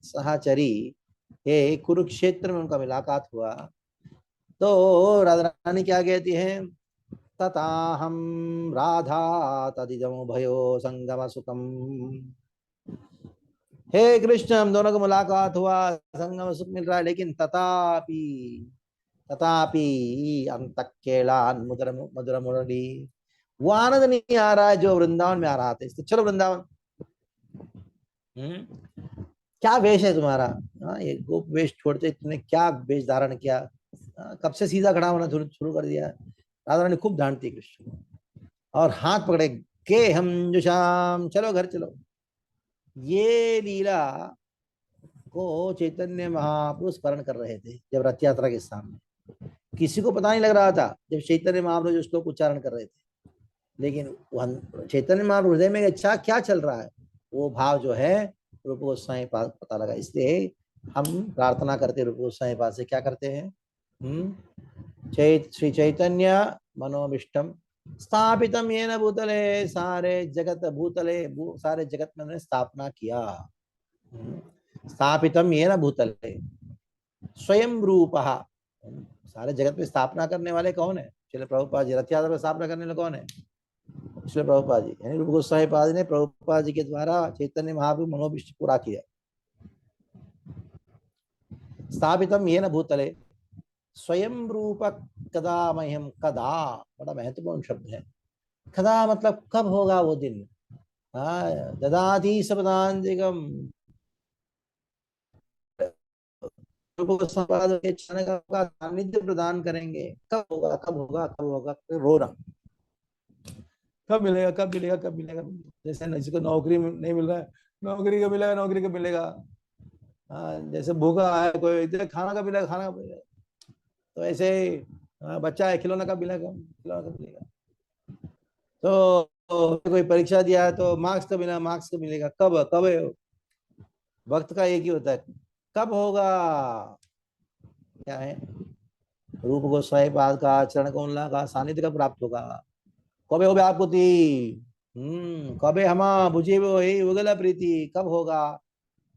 सहचरी, ये कुरुक्षेत्र में उनका मुलाकात हुआ। तो राधा रानी क्या कहती है? तथाहम राधा तदिदम भयो संगम सुखम, हे कृष्ण हम दोनों को मुलाकात हुआ, संगम सुख मिल रहा है, लेकिन तथापि तथापि अंतकेलान मधुर मधुर मुरली, वो आनंद नहीं आ रहा है जो वृंदावन में आ रहा था। चलो वृंदावन। क्या वेश है तुम्हारा? हाँ, ये गोप वेश छोड़ते तुमने क्या वेश धारण किया? कब से सीधा खड़ा होना शुरू कर दिया? राधा रानी खूब डांटती कृष्ण को और हाथ पकड़े के हम जो शाम, चलो घर चलो। ये लीला को चैतन्य महाप्रभु स्मरण कर रहे थे जब रथ यात्रा के सामने। किसी को पता नहीं लग रहा था जब चैतन्य महाप्रभु जो श्लोक उच्चारण कर रहे थे, लेकिन चैतन्य महाप्रभु हृदय में अच्छा क्या चल रहा है वो भाव जो है रूप गोस्वामी पाद पता लगा। इसलिए हम प्रार्थना करते रूप गोस्वामी पाद से, क्या करते हैं? श्री चैतन्य मनोभिष्टम स्थापितम येन भूतले, सारे जगत भूतले सारे जगत में उन्होंने स्थापना किया। स्थापितम येन भूतले स्वयं रूपः, सारे जगत में स्थापना करने वाले कौन है? श्रील प्रभुपाद जी। रथ यात्रा में स्थापना करने वाले कौन है? श्रील प्रभुपाद जी। यानी रूप गोस्वामी पाद ने प्रभुपाद जी के द्वारा चैतन्य महाप्रभु मनोभिष्ट पूरा किया। स्थापितम येन भूतले स्वयं रूप कदा मह्यम, कदा बड़ा महत्वपूर्ण शब्द है। कदा मतलब कब होगा वो दिन? ददाति सबदान्तिकम, अचानक आपका सानिध्य प्रदान करेंगे। कब होगा कब होगा कब होगा? रोना, कब मिलेगा कब मिलेगा कब मिलेगा? जैसे जिसको नौकरी नहीं मिल रहा है, नौकरी कब मिलेगा नौकरी कब मिलेगा? जैसे भूखा है कोई, इधर खाना कब मिलेगा खाना कब मिलेगा? तो ऐसे बच्चा है, खिलौना कब मिलेगा खिलौना कब मिलेगा? तो कोई परीक्षा दिया है तो मार्क्स कब मिला मार्क्स कब मिलेगा? कब कब है? भक्त का एक ही होता है, कब होगा, क्या है, रूप गोस्वामी पाद का चरण कमला का सानिध्य कब प्राप्त होगा, कबे हो व्याकुति, कबे हम बुझे वो ही युगल प्रीति, कब होगा,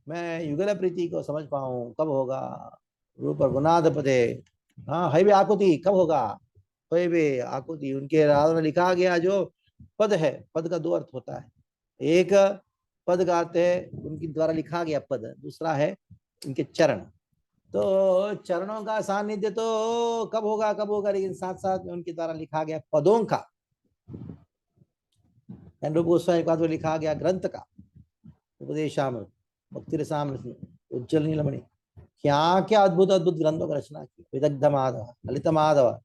मैं युगल प्रीति को समझ पाऊं, कब होगा, रूप और गुणाध पदे, हाँ है भी आकुति, कब होगा, है भी आकुति। उनके राग में लिखा गया जो पद है, पद का दो अर्थ होता है, एक पद गाते हैं उनके द्वारा लिखा गया पद, दूसरा है उनके चरण। तो चरणों का सानिध्य तो कब होगा कब होगा, लेकिन साथ साथ में उनके द्वारा लिखा गया पदों का, रूप गोस्वामी का जो लिखा गया ग्रंथ का, उपदेशामृत, भक्ति रसामृत, उज्जवल नीलमणि, क्या क्या अद्भुत अद्भुत ग्रंथों की रचना की, विदग्ध माधव, ललित माधव,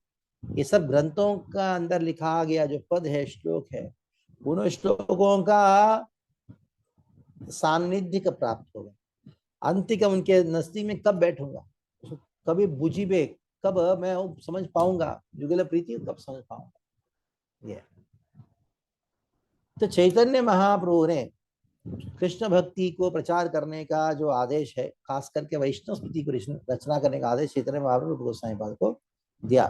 ये सब ग्रंथों का अंदर लिखा गया जो पद है, श्लोक है, उन श्लोकों का सानिध्य कब प्राप्त होगा, अंतिक उनके नजदीक में कब बैठूंगा, कभी बुझी बे, कब मैं समझ पाऊंगा, युगल प्रीति कब समझ पाऊंगा ये। तो चैतन्य महाप्रभु ने कृष्ण भक्ति को प्रचार करने का जो आदेश है, खास करके वैष्णव स्तुति को रचना करने का आदेश चैतन्य महाप्रभु गोस्वामी पाद को दिया।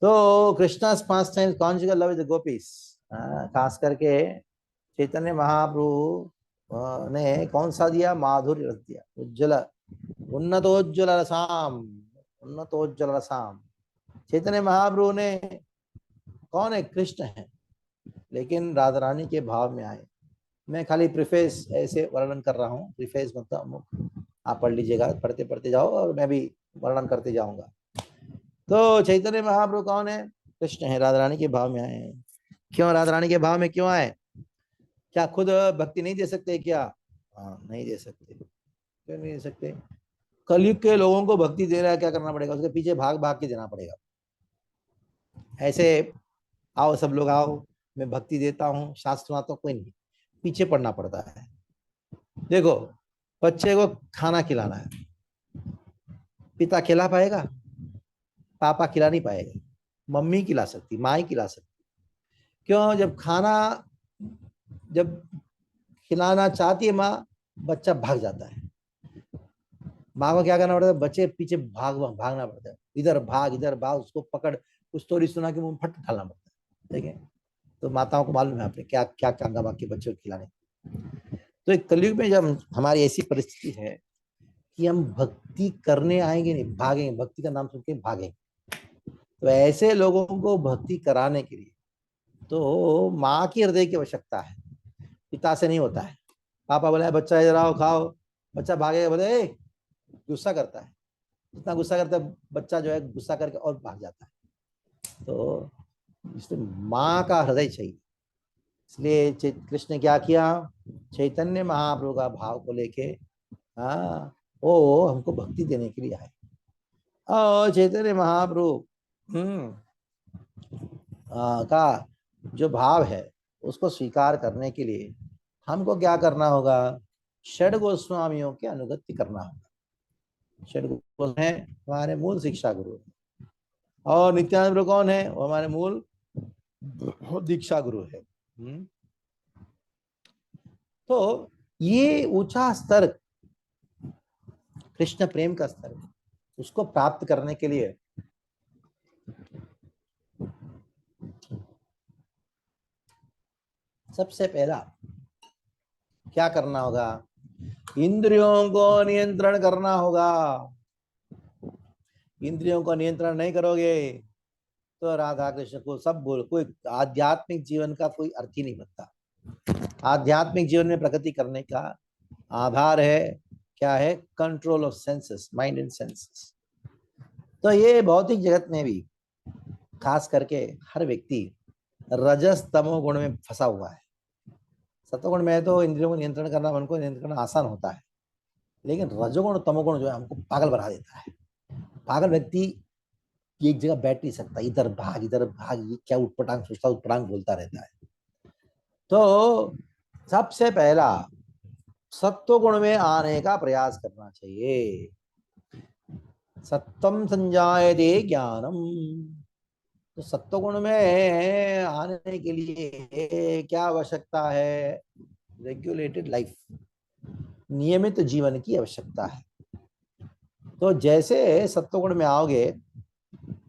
तो कृष्णा's pastime conjugal love with the gopis, खास करके चैतन्य महाप्रभु ने कौन सा दिया, माधुर्य रस दिया, उज्ज्वल, उन्नतोज्ज्वल रसाम, उन्नतोज्ज्वल रसाम। चैतन्य महाप्रभु ने, कौन है, कृष्ण है, लेकिन राधा रानी के भाव में आए। मैं खाली प्रिफेस ऐसे वर्णन कर रहा हूँ, प्रिफेस मतलब आप पढ़ लीजिएगा, पढ़ते पढ़ते जाओ और मैं भी वर्णन करते जाऊंगा। तो चैतन्य महाप्रभु कौन है, कृष्ण है, राधा रानी के भाव में आए हैं। क्यों राधा रानी के भाव में क्यों आए, क्या खुद भक्ति नहीं दे सकते क्या, हाँ नहीं दे सकते, क्यों नहीं दे सकते, कलयुग के लोगों को भक्ति दे रहा है, क्या करना पड़ेगा, उसके पीछे भाग भाग के देना पड़ेगा। ऐसे आओ सब लोग आओ, मैं भक्ति देता हूँ, शास्त्र सुनाता हूँ, कोई नहीं, पीछे पड़ना पड़ता है। देखो, बच्चे को खाना खिलाना है, पिता खिला पाएगा, पापा खिला नहीं पाएगा, मम्मी खिला सकती, माँ ही खिला सकती। क्यों, जब खाना, जब खिलाना चाहती है माँ, बच्चा भाग जाता है, माँ को क्या करना पड़ता है, बच्चे पीछे भागना पड़ता है, इधर भाग, उसको पकड़, कुछ स्टोरी सुना के मुंह फट डालना पड़ता है, ठीक है। तो माताओं को मालूम है आपने क्या क्या कांगा बाकी बच्चों को खिलाने। तो एक कलयुग में जब हमारी ऐसी परिस्थिति है कि हम भक्ति करने आएंगे नहीं, भागेंगे, भक्ति का नाम सुन के भागेंगे, तो ऐसे लोगों को भक्ति कराने के लिए तो माँ की हृदय की आवश्यकता है, पिता से नहीं होता है। पापा बोला बच्चा इधर आओ खाओ, बच्चा भागेगा, बोले गुस्सा करता है, जितना गुस्सा करता है बच्चा जो है गुस्सा करके और भाग जाता है। तो इसलिए माँ का हृदय चाहिए। इसलिए कृष्ण ने क्या किया, चैतन्य महाप्रभु का भाव को लेके, हाँ, वो हमको भक्ति देने के लिए आए। और चैतन्य महाप्रभु का जो भाव है उसको स्वीकार करने के लिए हमको क्या करना होगा, षड गोस्वामियों के अनुगत्य करना होगा। षड गोस्वामी है हमारे मूल शिक्षा गुरु, और नित्यानंद प्रभु कौन है, वो हमारे मूल दीक्षा गुरु है। तो ये ऊंचा स्तर कृष्ण प्रेम का स्तर है, उसको प्राप्त करने के लिए सबसे पहला क्या करना होगा, इंद्रियों को नियंत्रण करना होगा। इंद्रियों को नियंत्रण नहीं करोगे तो राधा कृष्ण को सब बोल, कोई आध्यात्मिक जीवन का कोई अर्थ ही नहीं बनता। आध्यात्मिक जीवन में प्रगति करने का आधार है, क्या है, control of senses, mind and senses. तो ये भौतिक जगत में भी खास करके हर व्यक्ति रजस तमो गुण में फंसा हुआ है। सतोगुण में तो इंद्रियों को नियंत्रण करना, मन को नियंत्रण करना आसान होता है, लेकिन रजोगुण तमोगुण जो है हमको पागल बना देता है। पागल व्यक्ति एक जगह बैठ नहीं सकता, इधर भाग, ये क्या उठपटांग सोचता, उठपटांग बोलता रहता है। तो सबसे पहला सत्व गुण में आने का प्रयास करना चाहिए। सत्वम संजायते ज्ञानम, तो सत्व गुण में आने के लिए क्या आवश्यकता है, रेगुलेटेड लाइफ, नियमित जीवन की आवश्यकता है। तो जैसे सत्वगुण में आओगे,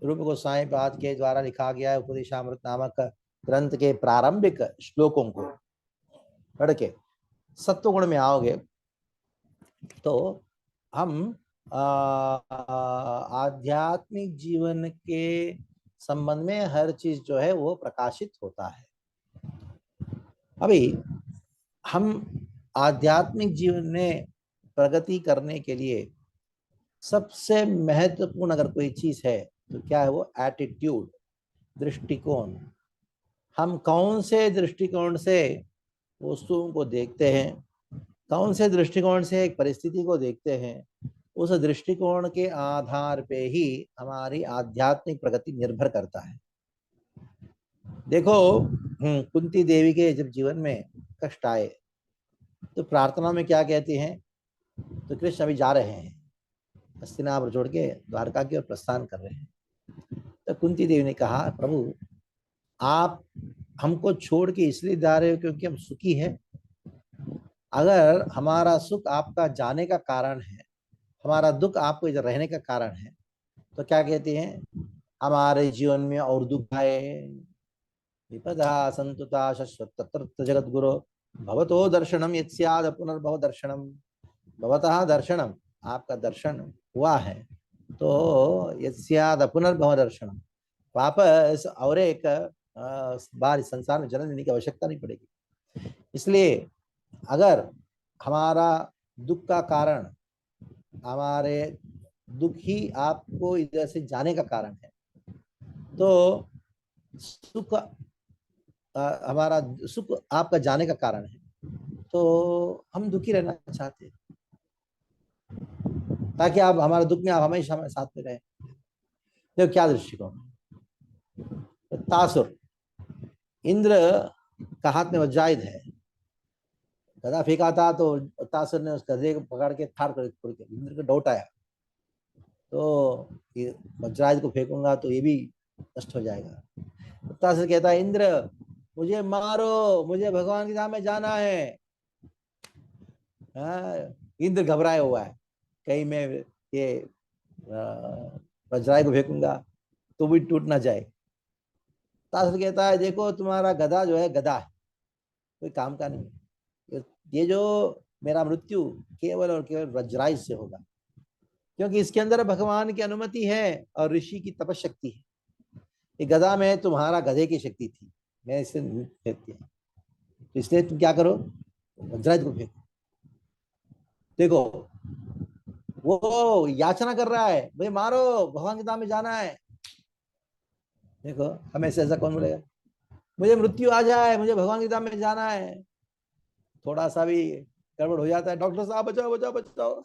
रूप गोस्वामी पाद के द्वारा लिखा गया है उपदेशामृत नामक ग्रंथ के प्रारंभिक श्लोकों को पढ़ के सत्वगुण में आओगे तो हम आध्यात्मिक जीवन के संबंध में हर चीज जो है वो प्रकाशित होता है। अभी हम आध्यात्मिक जीवन में प्रगति करने के लिए सबसे महत्वपूर्ण अगर कोई चीज है तो क्या है वो एटीट्यूड, दृष्टिकोण। हम कौन से दृष्टिकोण से वस्तुओं को देखते हैं, कौन से दृष्टिकोण से एक परिस्थिति को देखते हैं, उस दृष्टिकोण के आधार पे ही हमारी आध्यात्मिक प्रगति निर्भर करता है। देखो, कुंती देवी के जब जीवन में कष्ट आए तो प्रार्थना में क्या कहती हैं, तो कृष्ण अभी जा रहे हैं, हस्तिनापुर छोड़ के द्वारका की ओर प्रस्थान कर रहे हैं। तो कुंती देवी ने कहा, प्रभु आप हमको छोड़ के इसलिए जा रहे हो क्योंकि हम सुखी हैं? अगर हमारा सुख आपका जाने का कारण है, हमारा दुख आपको इधर रहने का कारण है, तो क्या कहते हैं, हमारे जीवन में और दुख आए, विपदा संतुता शश्वत तत्र जगत गुरु भवतो दर्शनम यत्स्याद पुनर्भव दर्शनम। भवतः दर्शनम, आपका दर्शन हुआ है तो यत्स्याद पुनर्भव दर्शनम, वापस और एक बार इस संसार में जन्म लेने की आवश्यकता नहीं पड़ेगी। इसलिए अगर हमारा दुख का कारण, हमारे दुख ही आपको इधर से जाने का कारण है, तो सुख हमारा सुख आपका जाने का कारण है, तो हम दुखी रहना चाहते हैं ताकि आप हमारे दुख में आप हमेशा हमारे साथ में रहे। देखो क्या दृष्टिकोण। तासुर, इंद्र का हाथ में वज्रायुध है, गदा फेंका था तो तासुर ने उस गधे को पकड़ के ठाड़ कर इंद्र को डाउट आया, तो वज्रायुध को फेंकूंगा तो ये भी नष्ट हो जाएगा। तासुर कहता है, इंद्र मुझे मारो, मुझे भगवान की धाम में जाना है। इंद्र घबराया हुआ है, कहीं मैं ये वज्रायुध को फेंकूंगा तो भी टूट ना जाए। तासुर कहता है, देखो तुम्हारा गधा जो है गधा है, कोई काम का नहीं। ये जो मेरा मृत्यु केवल और केवल वज्रायुध से होगा, क्योंकि इसके अंदर भगवान की अनुमति है और ऋषि की तपशक्ति है। ये गधा में तुम्हारा गधे की शक्ति थी, मैं इसे फेंक दिया, तो इसलिए तुम क्या करो, वज्रायुध को फेंको। देखो वो याचना कर रहा है, मुझे मारो, भगवान की धाम में जाना है। देखो हमें से ऐसा कौन बोलेगा, मुझे मृत्यु आ जाए, मुझे भगवान की धाम में जाना है। थोड़ा सा भी गड़बड़ हो जाता है, डॉक्टर साहब बचाओ बचाओ बचाओ।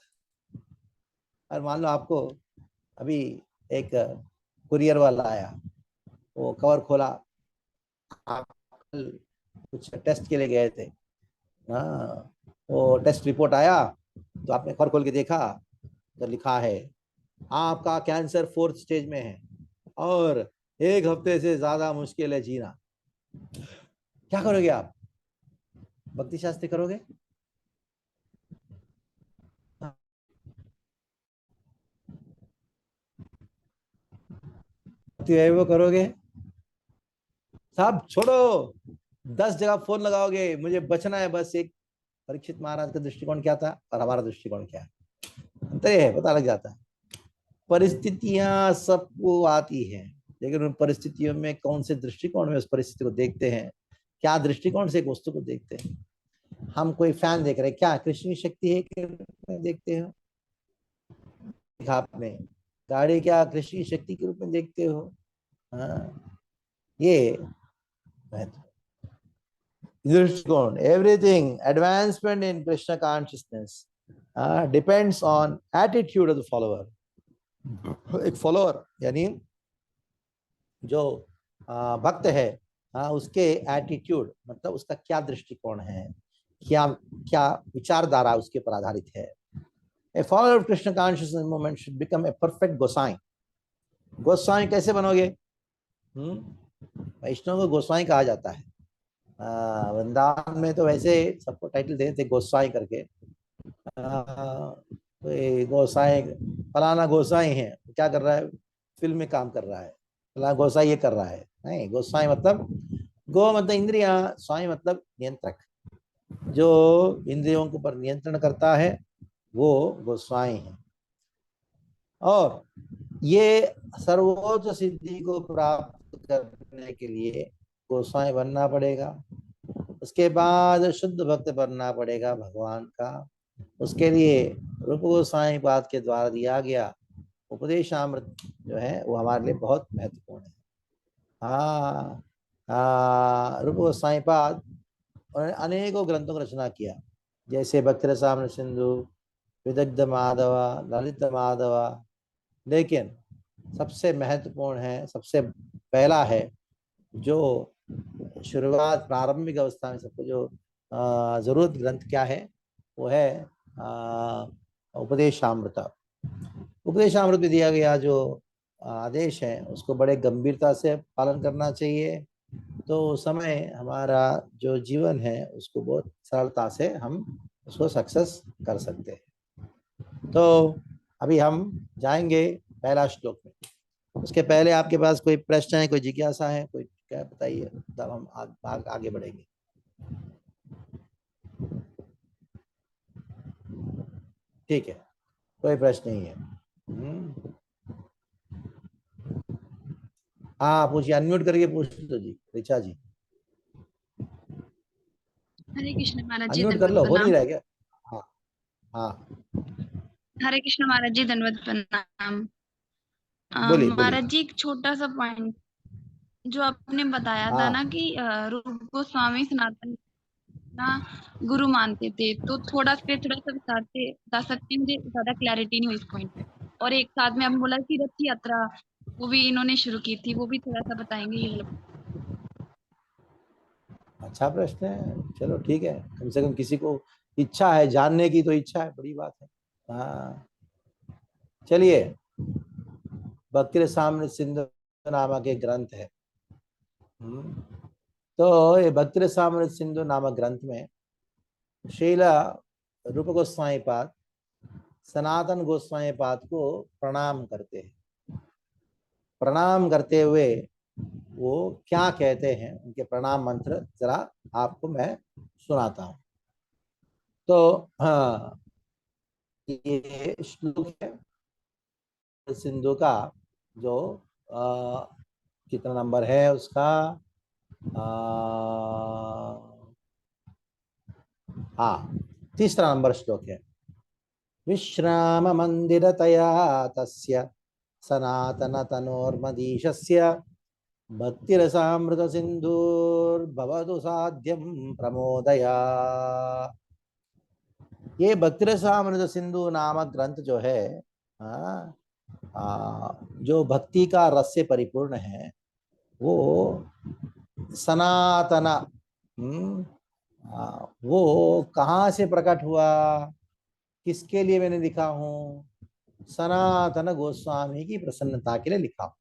और मान लो आपको अभी एक कुरियर वाला आया, वो कवर खोला, आप कुछ टेस्ट के लिए गए थे, हाँ, वो टेस्ट रिपोर्ट आया तो आपने कवर खोल के देखा तो लिखा है आपका कैंसर 4th स्टेज में है और 1 हफ्ते से ज्यादा मुश्किल है जीना। क्या करोगे आप, भक्ति शास्त्री करोगे? वो करोगे? साहब छोड़ो, 10 जगह फोन लगाओगे, मुझे बचना है बस। एक परीक्षित महाराज का दृष्टिकोण क्या था और हमारा दृष्टिकोण क्या है, अंतर है, पता लग जाता है। परिस्थितियां सबको आती हैं, लेकिन उन परिस्थितियों में कौन से दृष्टिकोण में उस परिस्थिति को देखते हैं, क्या दृष्टिकोण से एक वस्तु को देखते हैं। हम कोई फैन देख रहे हैं, क्या कृष्ण की शक्ति है कि देखते हो? आपने गाड़ी क्या कृष्ण की शक्ति के रूप में देखते हो? हाँ, ये दृष्टिकोण। Everything advancement in Krishna consciousness depends on attitude of the follower. एक फॉलोअर यानी जो भक्त है, उसके एटीट्यूड मतलब उसका क्या दृष्टिकोण है, क्या क्या विचारधारा उसके पर आधारित है। A follower of Krishna consciousness movement should become a perfect गोसाई। गोसाई कैसे बनोगे? वैष्णव को गोसाई कहा जाता है। वृंदावन में तो वैसे सबको टाइटल देते थे गोसाई करके, कोई गोसाई, फलाना गोसाई है, क्या कर रहा है, फिल्म में काम कर रहा है, फलाना गोसाई ये कर रहा है। नहीं, गोसाई मतलब, गो मतलब इंद्रियां, स्वामी मतलब नियंत्रक, जो इंद्रियों के ऊपर नियंत्रण करता है वो गोस्वाई है। और ये सर्वोच्च सिद्धि को प्राप्त करने के लिए गोस्वाई बनना पड़ेगा। उसके बाद शुद्ध भक्त बनना पड़ेगा भगवान का। उसके लिए रूप गोस्वामी पाद के द्वारा दिया गया उपदेशामृत जो है वो हमारे लिए बहुत महत्वपूर्ण है। हाँ, हाँ, रूप गोस्वामी पाद उन्होंने अनेकों ग्रंथों की रचना किया, जैसे भक्ति रसामृत सिंधु, विदग्ध माधव, ललित माधव। लेकिन सबसे महत्वपूर्ण है, सबसे पहला है, जो शुरुआत प्रारंभिक अवस्था में सबको जो जरूरत ग्रंथ क्या है, वो है उपदेशामृत। उपदेशामृत में दिया गया जो आदेश है उसको बड़े गंभीरता से पालन करना चाहिए। तो उस समय हमारा जो जीवन है उसको बहुत सरलता से हम उसको सक्सेस कर सकते हैं। तो अभी हम जाएंगे पहला श्लोक में। उसके पहले आपके पास कोई प्रश्न है, कोई जिज्ञासा है, कोई क्या बताइए, तब हम आगे बढ़ेंगे। ठीक है, कोई प्रश्न नहीं है। हाँ पूछिए, अनम्यूट करके पूछ लो जी, ऋचा जी। हरे कृष्ण महाराज जी, अनम्यूट कर दंडवत लो, हो नहीं प्रणाम। रहा क्या? हाँ, हाँ, हरे कृष्ण महाराज जी, दंडवत प्रणाम। बोलिए बोलिए। महाराज जी, एक छोटा सा पॉइंट जो आपने बताया था ना हाँ, कि रूप गोस्वामी सनातन ना गुरु मानते थे, तो थोड़ा सा विस्तार से बता सकते हैं? मुझे ज्यादा क्लैरिटी नहीं हुई इस पॉइंट पे। और एक साथ में आपने बोला कि रथ यात्रा वो भी इन्होंने शुरू की थी, वो भी थोड़ा सा बताएंगे ये वाला? अच्छा प्रश्न है, चलो ठीक है, कम से कम किसी को इच्छा है जानने की, तो इच्छा है, बड़ी बात है। हाँ, चलिए, भक्ति रसामृत सिंधु नामक एक ग्रंथ है। तो ये भक्ति रसामृत सिंधु नामक ग्रंथ में श्रीला रूप गोस्वामी पाद सनातन गोस्वामी पाद को प्रणाम करते हैं। प्रणाम करते हुए वो क्या कहते हैं, उनके प्रणाम मंत्र जरा आपको मैं सुनाता हूँ। तो हाँ, ये श्लोक है सिंधु का, जो आ, कितना नंबर है उसका, आ, हाँ, तीसरा नंबर श्लोक है। विश्राम मंदिरतया तस्य सनातन तनोर्मदीशस्य भक्तिरसामृत सिंधुर्भवतु साध्यम प्रमोदया। ये भक्तिरसामृत सिंधु नामक ग्रंथ जो है, हाँ, जो भक्ति का रस से परिपूर्ण है, वो सनातन, वो कहाँ से प्रकट हुआ, किसके लिए मैंने लिखा हूँ? सनातन गोस्वामी की प्रसन्नता के लिए लिखा हूँ।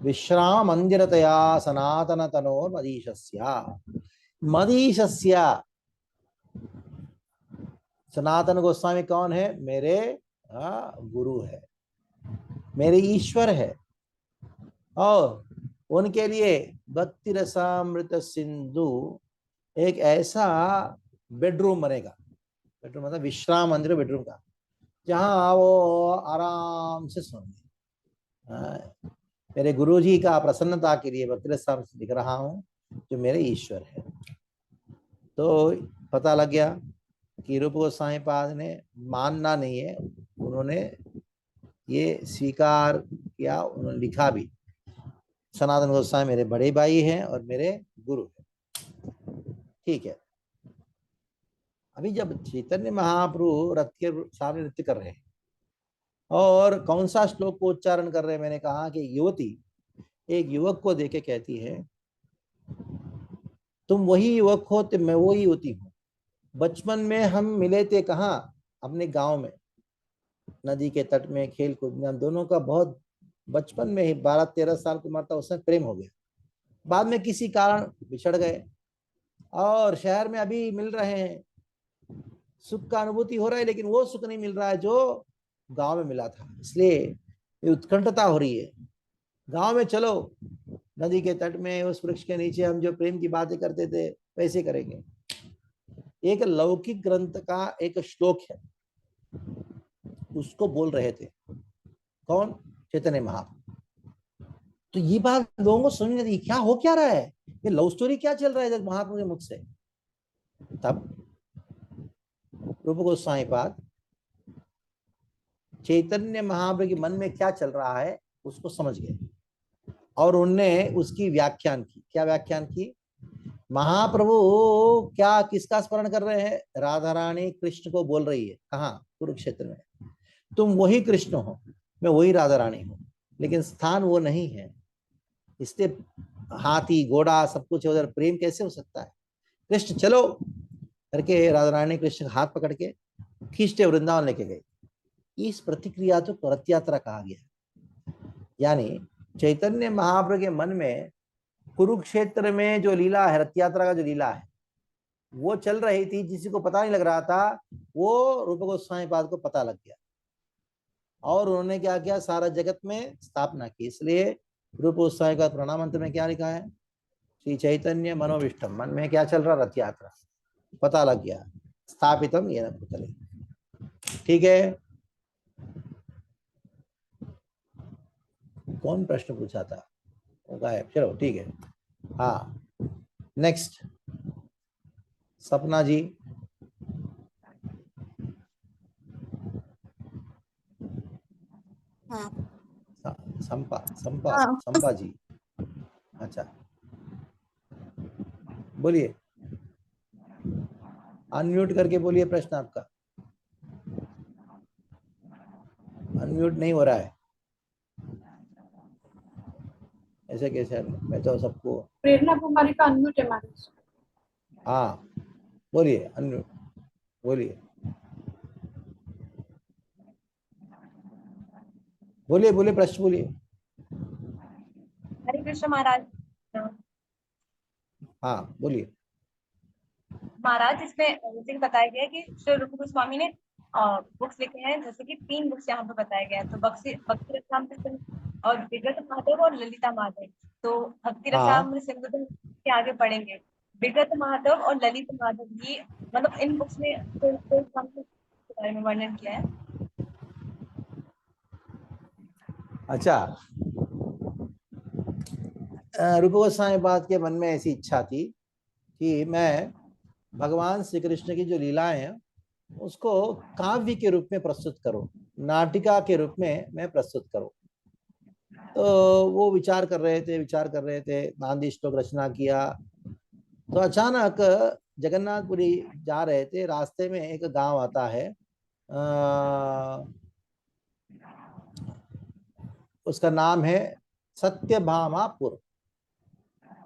विश्राम मंदिरतया सनातन तनोर मदीशस्या। मदीशस्या, सनातन गोस्वामी कौन है? मेरे गुरु है, मेरे ईश्वर है। और उनके लिए भक्ति रसामृत सिंधु एक ऐसा बेडरूम बनेगा। बेडरूम मतलब विश्राम मंदिर, बेडरूम का, जहाँ वो आराम से सोएंगे। मेरे गुरु जी का प्रसन्नता के लिए भक्ति रसामृत लिख रहा हूँ, जो मेरे ईश्वर है। तो पता लग गया कि रूप गोस्वामी पाद ने मानना नहीं है, उन्होंने ये स्वीकार किया, उन्होंने लिखा भी, सनातन गोस्वामी मेरे बड़े भाई हैं और मेरे गुरु हैं। ठीक है, अभी जब चैतन्य महाप्रभु रथ के सामने नृत्य कर रहे हैं और कौन सा श्लोक को उच्चारण कर रहे हैं, मैंने कहा कि युवती एक युवक को देके कहती है, तुम वही युवक हो तो मैं वही युवती हूँ। बचपन में हम मिले थे कहाँ? अपने गांव में, नदी के तट में खेल कूद में, हम दोनों का बहुत बचपन में ही 12-13 साल की उम्र था, उसमें प्रेम हो गया। बाद में किसी कारण बिछड़ गए और शहर में अभी मिल रहे हैं। सुख का अनुभूति हो रहा है, लेकिन वो सुख नहीं मिल रहा है जो गांव में मिला था। इसलिए ये उत्कंठता हो रही है। गांव में चलो, नदी के तट में उस वृक्ष के नीचे हम जो प्रेम की बातें करते थे वैसे करेंगे। एक लौकिक ग्रंथ का एक श्लोक है, उसको बोल रहे थे। कौन? चैतन्य महाप्रभु। तो ये बात लोगों को समझ नहीं आती, क्या हो क्या रहा है, ये लव स्टोरी क्या चल रहा है महाप्रभु के मुख से। तब रूप गोस्वामी पाद चैतन्य महाप्रभु के मन में क्या चल रहा है उसको समझ गए, और उनने उसकी व्याख्यान की। क्या व्याख्यान की? महाप्रभु क्या किसका स्मरण कर रहे हैं? राधा रानी कृष्ण को बोल रही है। कहाँ? कुरुक्षेत्र में। तुम वही कृष्ण हो, मैं वही राधा रानी हूँ, लेकिन स्थान वो नहीं है। इसलिए हाथी घोड़ा सब कुछ है उधर, प्रेम कैसे हो सकता है? कृष्ण चलो करके राधा रानी कृष्ण का हाथ पकड़ के खींचते वृंदावन लेके गए। इस प्रतिक्रिया को रथ यात्रा कहा गया। यानी चैतन्य महाप्रभु के मन में कुरुक्षेत्र में जो लीला है, रथ यात्रा का जो लीला है, वो चल रही थी, किसी को पता नहीं लग रहा था, वो रूप गोस्वामी पाद को पता लग गया, और उन्होंने क्या किया? सारा जगत में स्थापना की। इसलिए रूप गोस्वामी का प्रणाम मंत्र में क्या लिखा है? श्री चैतन्य मनोविष्टम। मन में क्या चल रहा? रथ यात्रा। पता लग गया, स्थापितम येन भूतले। ठीक है, कौन प्रश्न पूछा था? गायब। चलो ठीक है। हाँ, नेक्स्ट सपना जी। हाँ संपा संपा हाँ संपा जी। अच्छा, बोलिए, अनम्यूट करके बोलिए प्रश्न आपका। अनम्यूट नहीं हो रहा है, ऐसे कैसे? मैं तो सबको। प्रेरणा कुमारी का अनम्यूट है महाराज। हाँ बोलिए, अनम्यूट बोलिए, बोलिए बोलिए, प्रश्न बोलिए। हरे कृष्ण महाराज। हाँ बोलिए। महाराज इसमें जैसे कि बताया गया है कि श्री रूप गोस्वामी ने बुक्स लिखे हैं, जैसे कि 3 बुक्स यहाँ पे बताए गए हैं। तो भक्ति रसामृत सिंधु और विगत माधव और ललिता माधव। तो भक्ति हाँ रसामृत सिंधु तो के आगे पढ़ेंगे। विगत माधव और ललित माधव, ये मतलब इन बुक्स में श्री रूप गोस्वामी के बारे में वर्णन किया है। अच्छा, रूप गोस्वामी पाद के मन में ऐसी इच्छा थी कि मैं भगवान श्री कृष्ण की जो लीलाएं हैं उसको काव्य के रूप में प्रस्तुत करूं, नाटिका के रूप में मैं प्रस्तुत करूं। तो वो विचार कर रहे थे, गांधी श्लोक रचना किया। तो अचानक जगन्नाथपुरी जा रहे थे, रास्ते में एक गांव आता है, उसका नाम है सत्यभामापुर।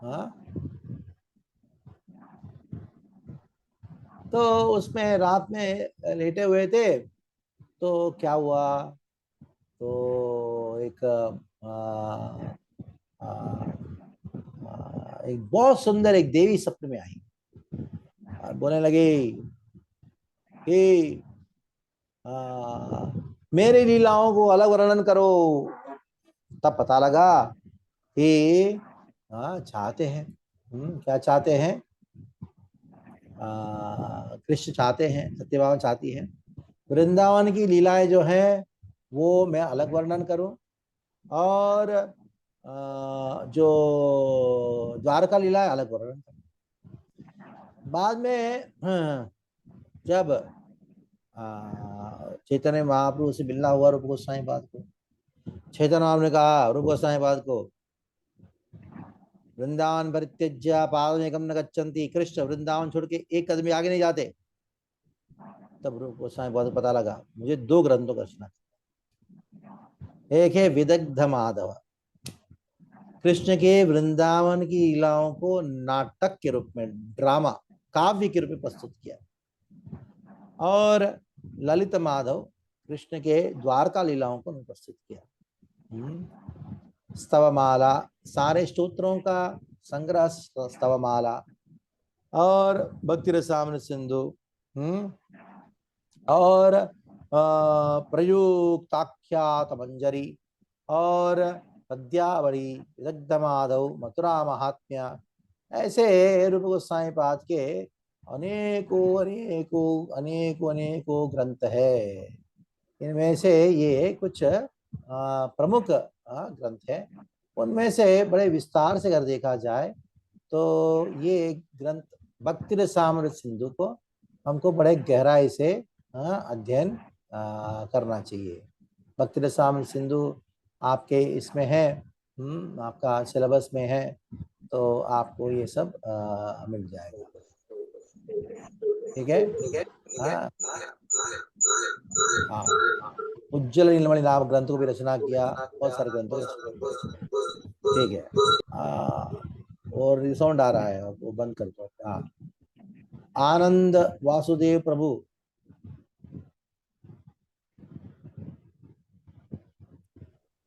हाँ, तो उसमें रात में लेटे हुए थे, तो क्या हुआ? तो एक एक बहुत सुंदर एक देवी सपने में आई और बोलने लगी कि मेरी लीलाओं को अलग वर्णन करो। तब पता लगा कि चाहते हैं, क्या चाहते हैं? कृष्ण चाहते हैं, सत्यभामा चाहती है वृंदावन की लीलाएं जो है वो मैं अलग वर्णन करूं, और जो द्वारका लीला है अलग वर्णन करूं। बाद में जब चैतन्य महाप्रभु से मिलना हुआ रूप गोस्वामी पाद को, चैतन्य महाप्रभु ने कहा रूप गोस्वामी पाद को, वृंदावन परित्यज्य पादमेकं न गच्छन्ति। कृष्ण वृंदावन छोड़ के एक कदम भी आगे नहीं जाते। तब रूप गोस्वामी पाद को पता लगा मुझे 2 ग्रंथों का रचना। एक है विदग्ध माधव, कृष्ण के वृंदावन की लीलाओं को नाटक के रूप में, ड्रामा काव्य के रूप में प्रस्तुत किया। और ललित माधव, कृष्ण के द्वारका लीलाओं को प्रस्तुत किया। स्तवमाला, सारे स्तोत्रों का संग्रह स्तवमाला, और भक्ति रसामृत सिंधु, और प्रयुक्ताख्यात मंजरी और पद्यावली विदग्ध माधव मथुरा महात्म्य, ऐसे रूप गोस्वामी पाद के अनेकों अनेकों अनेकों अनेकों ग्रंथ है। इनमें से ये कुछ प्रमुख ग्रंथ है। उनमें से बड़े विस्तार से अगर देखा जाए तो ये ग्रंथ भक्ति रसामृत सिंधु को हमको बड़े गहराई से अध्ययन करना चाहिए। भक्ति रसामृत सिंधु आपके इसमें है, आपका सिलेबस में है, तो आपको ये सब मिल जाएगा। ठीक है, हाँ हाँ। उज्ज्वल नीलमणि नाम ग्रंथ को भी रचना किया, बहुत सारे ग्रंथों को रचना किया। ठीक है, और साउंड आ रहा है, वो बंद कर दो। हाँ, आनंद वासुदेव प्रभु।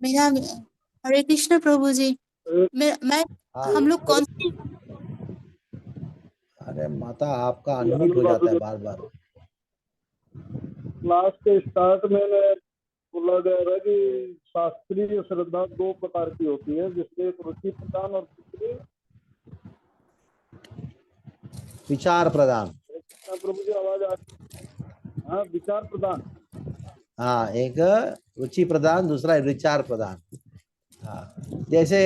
मेरा हरे कृष्ण प्रभु जी। मैं हाँ, हम लोग कौन सी अरे माता आपका अनम्यूट हो जाता है बार बार। क्लास के स्टार्ट में बोला गया था कि शास्त्रीय श्रद्धा दो प्रकार की होती है, जिसमें एक रुचि प्रदान और दूसरी विचार प्रदान। प्रभु जी आवाज आ रही है? हाँ, विचार प्रदान। हाँ, एक रुचि प्रदान, दूसरा विचार प्रदान। हाँ, जैसे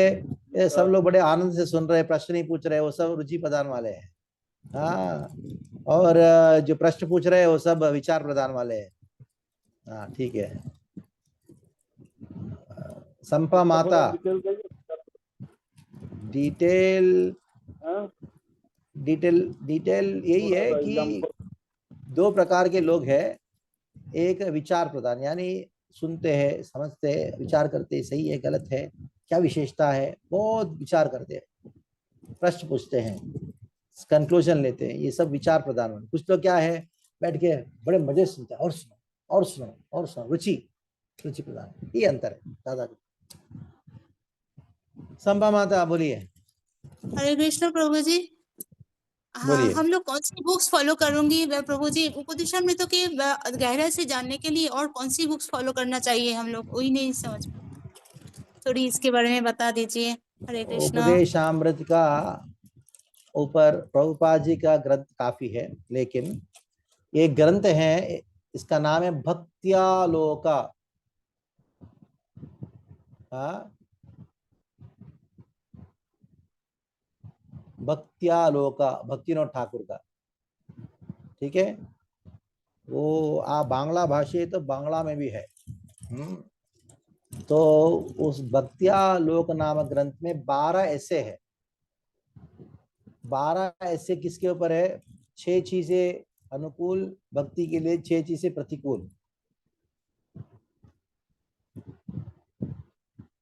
ये सब लोग बड़े आनंद से सुन रहे, प्रश्न नहीं पूछ रहे, वो सब रुचि प्रदान वाले हैं। हाँ, और जो प्रश्न पूछ रहे हैं वो सब विचार प्रदान वाले हैं। हाँ, ठीक है। संपा माता डिटेल यही है कि दो प्रकार के लोग हैं। एक विचार प्रदान, यानी सुनते हैं, समझते हैं, विचार करते हैं, सही है गलत है, क्या विशेषता है, बहुत विचार करते हैं, प्रश्न पूछते हैं, कंक्लूजन लेते हैं, ये सब विचार प्रदान। कुछ लोग क्या है, बैठ के बड़े मजे से सुनते हैं, और सुनो और सुनो और सुनो, रुचि प्रदान, ये अंतर है दादा। संपा माता बोलिए। हरे कृष्ण प्रभु जी। हाँ, हम लोग कौन सी बुक्स फॉलो करूंगी प्रभु जी? उपदेशामृतों के गहराई से जानने के लिए और कौन सी बुक्स फॉलो करना चाहिए हम लोग? वही नहीं समझ, थोड़ी इसके बारे में बता दीजिए। हरे कृष्ण। उपदेशामृत का ऊपर प्रभुपाद जी का ग्रंथ काफी है, लेकिन एक ग्रंथ है, इसका नाम है भक्त्यालोका। भक्त्यालोका, भक्तिविनोद ठाकुर का। ठीक है, वो आप बांग्ला भाषी तो बांग्ला में भी है। तो उस भक्त्यालोक नामक ग्रंथ में 12 ऐसे है। 12 ऐसे किसके ऊपर है? 6 चीजें अनुकूल भक्ति के लिए, 6 चीजें प्रतिकूल।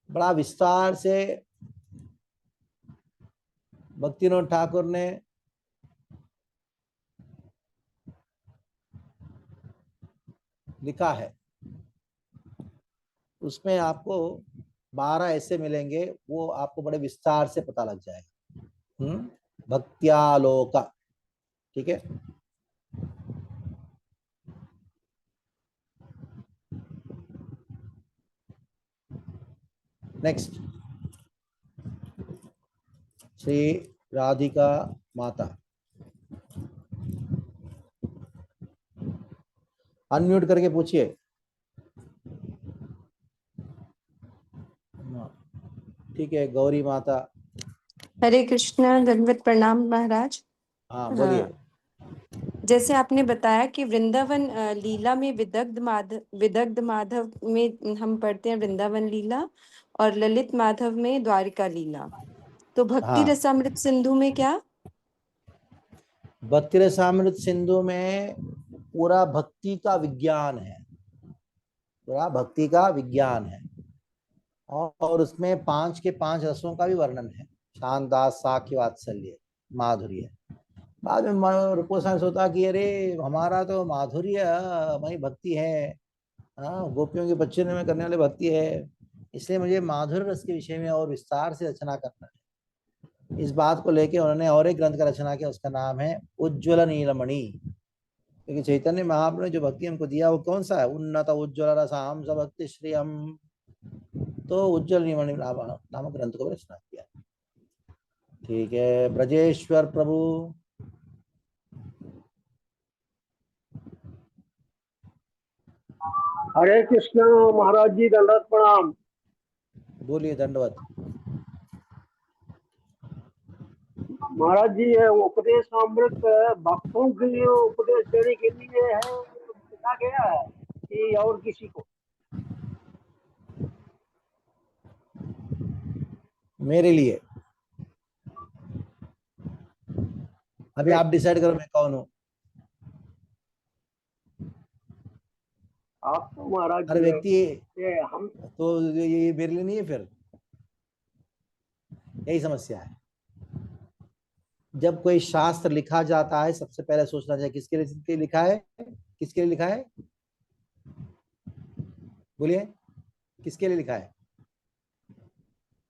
बड़ा विस्तार से भक्तिविनोद ठाकुर ने लिखा है। उसमें आपको 12 ऐसे मिलेंगे, वो आपको बड़े विस्तार से पता लग जाएगा। भक्त्यालोका, ठीक है। नेक्स्ट, श्री राधिका माता, अनम्यूट करके पूछिए। ठीक है, गौरी माता। हरे कृष्ण, दंडवत प्रणाम महाराज। हाँ, बोलिए। जैसे आपने बताया कि वृंदावन लीला में विदग्ध माधव में हम पढ़ते हैं वृंदावन लीला, और ललित माधव में द्वारिका लीला। तो भक्ति रसामृत सिंधु में क्या? भक्ति रसामृत सिंधु में पूरा भक्ति का विज्ञान है, पूरा भक्ति का विज्ञान है, और उसमें 5 के 5 रसों का भी वर्णन है। शांत, दास, साख्य, वात्सल्य, माधुर्य। बाद में रूप गोस्वामी सोचा कि अरे हमारा तो माधुर्य हमारी भक्ति है, गोपियों के बच्चे में करने वाली भक्ति है, इसलिए मुझे माधुर्य रस के विषय में और विस्तार से रचना करना है। इस बात को लेके उन्होंने और एक ग्रंथ का रचना किया, उसका नाम है उज्ज्वल नीलमणि। क्योंकि चैतन्य महाप्रभु ने जो भक्ति हमको दिया वो कौन सा है? उन्नत उज्ज्वल रसाम स भक्ति श्रियम। तो उज्ज्वल निमणि नामक ग्रंथ को रचना किया। ठीक है, ब्रजेश्वर प्रभु। हरे कृष्ण महाराज जी, दंडवत प्रणाम। बोलिए दंडवत। महाराज जी, ये उपदेश अमृत भक्तों के लिए उपदेश देने के लिए है, लिखा गया है कि और किसी को? मेरे लिए। अभी आप डिसाइड करो मैं कौन हूँ। आप तो महाराज हर जी व्यक्ति ये हम तो ये मेरे लिए नहीं है, फिर यही समस्या है। जब कोई शास्त्र लिखा जाता है सबसे पहले सोचना चाहिए किसके लिए लिखा है, किसके लिए लिखा है? बोलिए, किसके लिए लिखा है?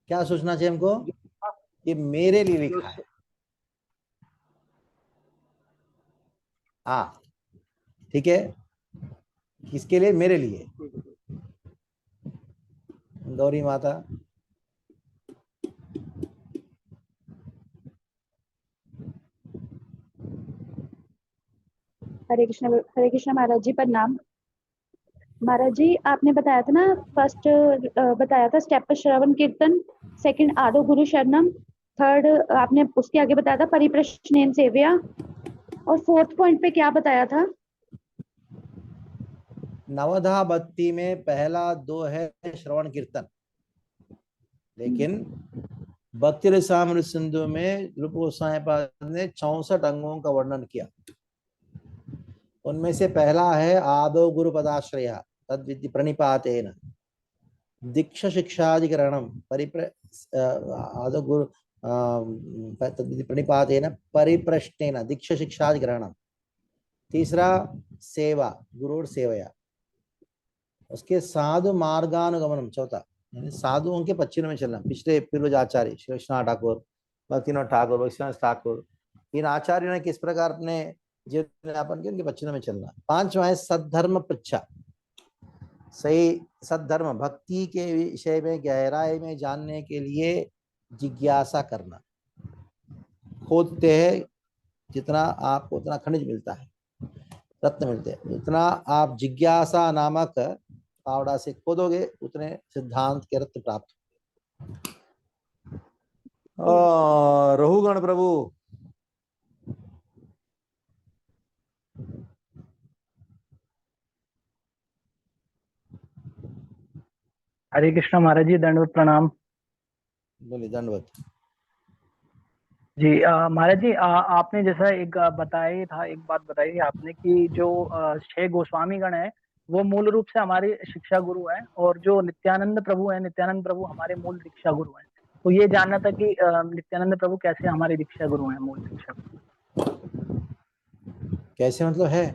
क्या सोचना चाहिए हमको? ये मेरे लिए लिखा है। हाँ ठीक है, किसके लिए? मेरे लिए। गौरी माता। हरे कृष्ण महाराज जी, प्रणाम। महाराज जी, आपने बताया था ना, फर्स्ट बताया था स्टेप पर श्रवण कीर्तन, सेकंड आदो गुरु शरणम, थर्ड आपने उसके आगे बताया था परिप्रश्नेन सेव्या, और फोर्थ पॉइंट पे क्या बताया था? नवधा भक्ति में पहला 2 है श्रवण कीर्तन, लेकिन भक्ति रसामृत सिंधु में रूप गोस्वामी पाद ने 64 अंगों का वर्णन किया। उनमें से पहला है आदो गुरु पदाश्रय तद्विधि प्रणिपातेन दीक्षा शिक्षाधिकरणम आदो गुरु तद्विधि प्रणिपातेन परिप्रश्नेन दीक्षा शिक्षाधिकरणम। तीसरा सेवा, गुरु सेवया। उसके साधु मार्गानुगमनम, चौथा यानी साधुओं के पश्चिम में चलना। पिछले पूर्वज आचार्य श्री कृष्णा ठाकुर, भक्तिनाथ ठाकुर, भक्तिनाथ ठाकुर, इन आचार्यों ने किस प्रकार अपने जीवन यापन किया, उनके पश्चिम में चलना। 5वां है सद्धर्म पृच्छा, सही सद्धर्म, भक्ति के विषय में गहराई में जानने के लिए जिज्ञासा करना। खोदते हैं जितना आपको उतना खनिज मिलता है, रत्न मिलते हैं, उतना आप जिज्ञासा नामक पावड़ा से खोदोगे उतने सिद्धांत के रत्न प्राप्त। रहुगण प्रभु। हरे कृष्ण महाराज जी, दंडवत प्रणाम। बोलिए दंडवत जी। महाराज जी, आपने जैसा एक बताया था, एक बात बताई थी आपने कि जो 6 गोस्वामी गण है वो मूल रूप से हमारे शिक्षा गुरु हैं, और जो नित्यानंद प्रभु है, नित्यानंद प्रभु हमारे मूल दीक्षा गुरु हैं। तो ये जानना था कि नित्यानंद प्रभु कैसे हमारे दीक्षा गुरु हैं, मूल दीक्षा गुरु? कैसे मतलब है?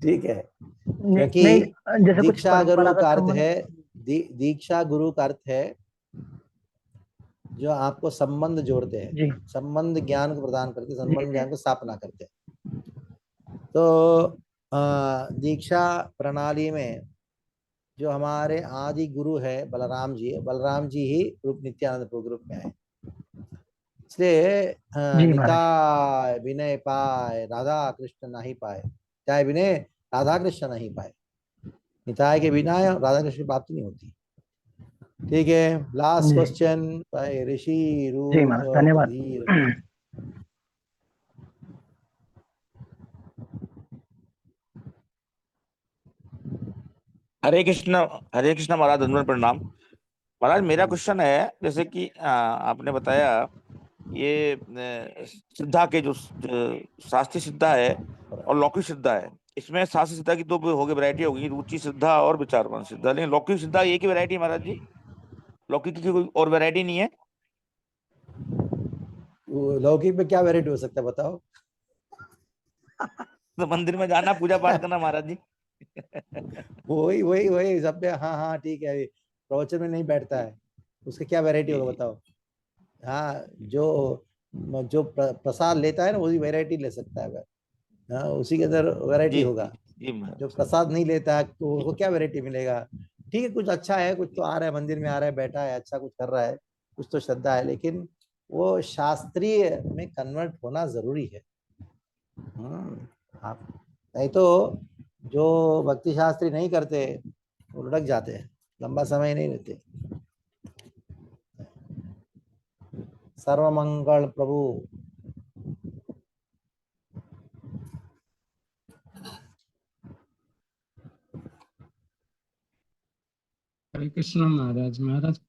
ठीक है, क्योंकि जैसे कुछ दीक्षा गुरु का अर्थ संबंध है, दीक्षा गुरु का अर्थ है जो आपको संबंध जोड़ते हैं, संबंध ज्ञान को प्रदान करते, संबंध ज्ञान को स्थापना करते हैं। तो दीक्षा प्रणाली में जो हमारे आदि गुरु है बलराम जी, बलराम जी ही रूप नित्यानंद प्रभु रूप में है। इसलिए निताय विनय पाए राधा कृष्ण नहीं पाए, चाहे विनय राधा कृष्ण नहीं पाए, निताय के बिना राधा कृष्ण की प्राप्ति नहीं होती। ठीक है, लास्ट क्वेश्चन बाय ऋषि रूप। धन्यवाद। हरे कृष्ण महाराज, धन्यवाद प्रणाम। महाराज मेरा क्वेश्चन है, जैसे कि आपने बताया ये सिद्धा के जो शास्त्रीय सिद्धा है और लौकिक सिद्धा है, इसमें शास्त्रीय सिद्धा की 2 हो गई वैरायटी होगी, रुचि सिद्धा और विचारवान सिद्धा, लेकिन लौकिक सिद्धा एक ही वैरायटी है महाराज जी, लौकिक की कोई और वैरायटी नहीं है? लौकिक में क्या वैरायटी हो सकता है बताओ? तो मंदिर में जाना, पूजा पाठ करना महाराज जी। वही वही वही सब पे। हाँ हाँ ठीक है, प्रवचन में नहीं बैठता है, उसका क्या वैरायटी होगा बताओ? हाँ, जो प्रसाद लेता है ना वही वैरायटी ले सकता है। उसी के अंदर वैरायटी जी होगा। जी महाराज। जो प्रसाद नहीं लेता है तो उसको क्या वैरायटी मिलेगा? ठीक है, कुछ अच्छा है, कुछ तो आ रहा है, मंदिर में आ रहा है, बैठा है, अच्छा कुछ कर रहा है, कुछ तो श्रद्धा है, लेकिन वो शास्त्रीय में कन्वर्ट होना जरूरी है। आप नहीं तो जो भक्ति शास्त्री नहीं करते वो लुढ़क जाते हैं, लंबा समय नहीं रहते। सर्वमंगल प्रभु। हरे कृष्ण महाराज। महाराज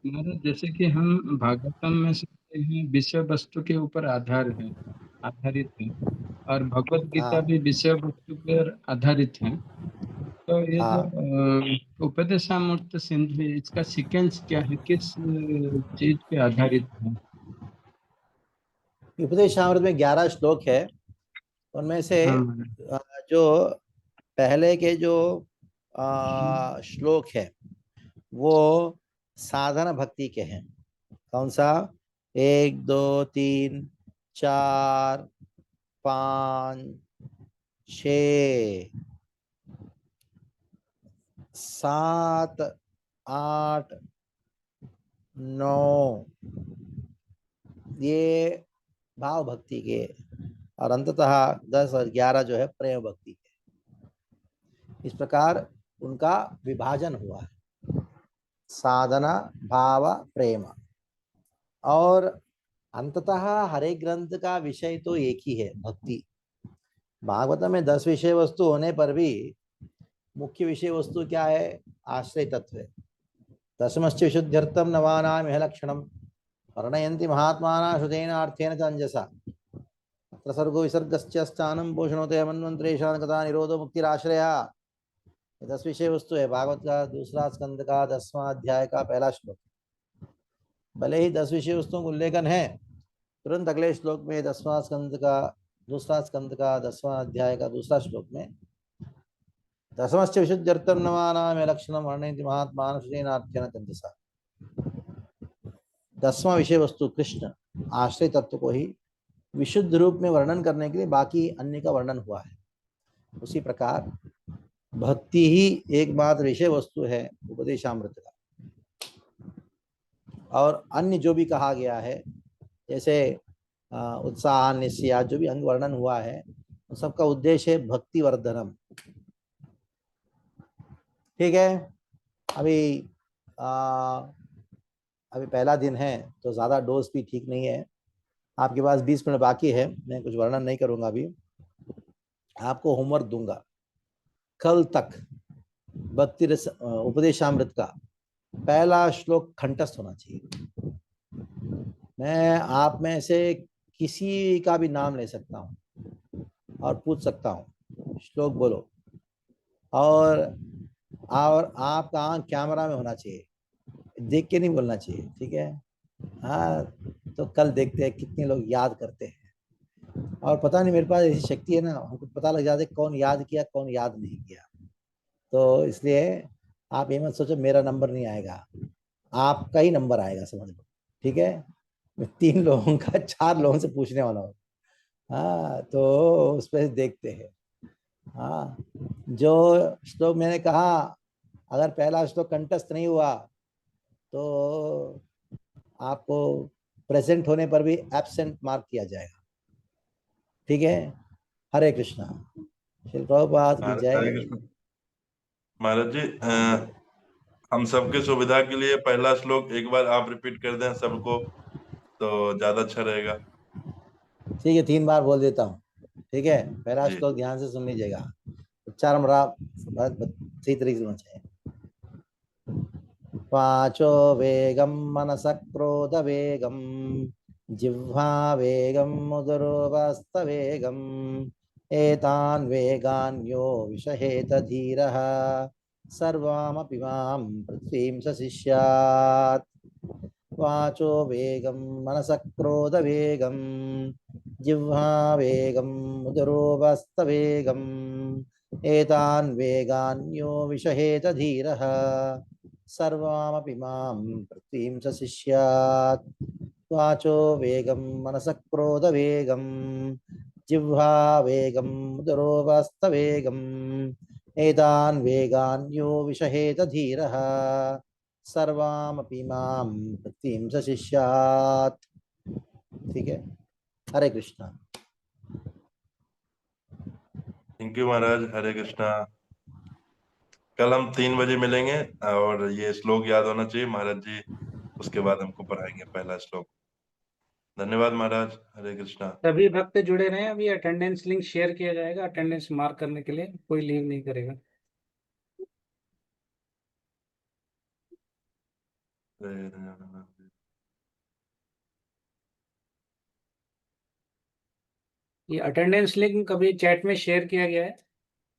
महाराज जैसे कि हम भागवतम में सुनते हैं विषय वस्तु के ऊपर आधारित है, और भगवत गीता हाँ भी विषय वस्तु पर आधारित है। तो ये जो हाँ, उपदेशामृत सिंधु है, इसका सीक्वेंस क्या है, किस चीज पे आधारित है? उपदेशामृत में 11 श्लोक है। उनमें से हाँ महाराज। जो पहले के जो श्लोक है वो साधन भक्ति के हैं। कौन सा? 1 2 3 4 5 6 7 8 9, ये भाव भक्ति के, और अंततः 10 और 11 जो है प्रेम भक्ति के। इस प्रकार उनका विभाजन हुआ है, साधना भाव प्रेम। और अंततः हर एक ग्रंथ का विषय तो एक ही है, भक्ति। भागवत में 10 विषय वस्तु होने पर भी मुख्य विषय वस्तु क्या है? आश्रय तत्व है। दशमश्च विशुद्ध्यर्थम नवानाम इह लक्षणम वर्णयन्ति महात्माना श्रुतेनार्थेन च अंजसा अत्र सर्गो विसर्गश्च स्थानं पोषणोते मन्वंतरेषां कथा निरोधो मुक्तिराश्रया। 10 विषय वस्तु है भागवत का दूसरा स्कंद का 10वां अध्याय का पहला श्लोक। भले ही 10 विषय वस्तुओं का उल्लेखन है, तुरंत अगले श्लोक में 10वां स्कंद का दूसरा स्कंद का 10वां अध्याय का दूसरा श्लोक में दशमश्च विशुद्ध्यर्थम नवानाम लक्षणम वर्णयन्ति महात्मानं श्रुतेनार्थेन च अंजसा। 10वां विषय वस्तु कृष्ण आश्रय तत्व को ही विशुद्ध रूप में वर्णन करने के लिए बाकी अन्य का वर्णन हुआ है। उसी प्रकार भक्ति ही एकमात्र विषय वस्तु है उपदेशामृत का। और अन्य जो भी कहा गया है, जैसे उत्साह निश्चय जो भी अंग वर्णन हुआ है, उन सबका उद्देश्य है भक्ति वर्धनम। ठीक है, अभी पहला दिन है तो ज़्यादा डोज भी ठीक नहीं है। आपके पास 20 मिनट बाकी है, मैं कुछ वर्णन नहीं करूंगा अभी। आपको होमवर्क दूंगा, कल तक भक्ति रस उपदेशामृत का पहला श्लोक कंठस्थ होना चाहिए। मैं आप में से किसी का भी नाम ले सकता हूँ और पूछ सकता हूँ, श्लोक बोलो। और आपका आँख कैमरा में होना चाहिए, देख के नहीं बोलना चाहिए, ठीक है? हाँ, तो कल देखते हैं कितने लोग याद करते हैं। और पता नहीं, मेरे पास ऐसी शक्ति है ना, हमको पता लग जाता है कौन याद किया कौन याद नहीं किया। तो इसलिए आप ये मत सोचो मेरा नंबर नहीं आएगा, आपका ही नंबर आएगा, समझ लो। ठीक है, मैं 3 लोगों का 4 लोगों से पूछने वाला हूँ। हाँ, तो उस पर देखते हैं। हाँ, जो श्लोक मैंने कहा, अगर पहला श्लोक कंठस्थ नहीं हुआ तो आपको प्रेजेंट होने पर भी एब्सेंट मार्क किया जाएगा। ठीक है, हरे कृष्णा। श्री प्रभुपाद की हरे जय। कृष्ण। महाराज जी, हम सबके सुविधा के लिए पहला श्लोक एक बार आप रिपीट कर दें सबको, तो ज्यादा अच्छा रहेगा। ठीक है, 3 बार बोल देता हूँ। ठीक है, पहला जी। श्लोक ध्यान से सुन लीजिएगा, उच्चारण सही तरीके से होना चाहिए। वाचो वेगम मनस क्रोध वेगम जिह्वा वेगम उदरोपस्थ वेगम एतान् वेगान् यो विषहेत धीरः सर्वामपि मां पृथ्वीं सशिष्यात्। वाचो वेगम मनस क्रोध वेगम जिह्वा वेगम उदरोपस्थ वेगम एतान् वेगान् यो विषहेत धीरः सर्वामपि मां पृथ्वीं सशिष्यात्। वाचो वेगं मनसः क्रोधवेगं जिह्वा वेगं दुरोवास्तवेगम् एतान् वेगान् यो विषहेत धीरः सर्वामपि मां भक्तिं स शिष्यात्। ठीक है, हरे कृष्णा। थैंक यू महाराज, हरे कृष्णा। कल हम 3 बजे मिलेंगे और ये श्लोक याद होना चाहिए महाराज जी, उसके बाद हमको पढ़ाएंगे पहला श्लोक। धन्यवाद महाराज, हरे कृष्णा। सभी भक्त जुड़े रहे। अभी अटेंडेंस लिंक शेयर किया जाएगा, अटेंडेंस मार्क करने के लिए, कोई लीव नहीं करेगा। ये अटेंडेंस लिंक अभी चैट में शेयर किया गया है,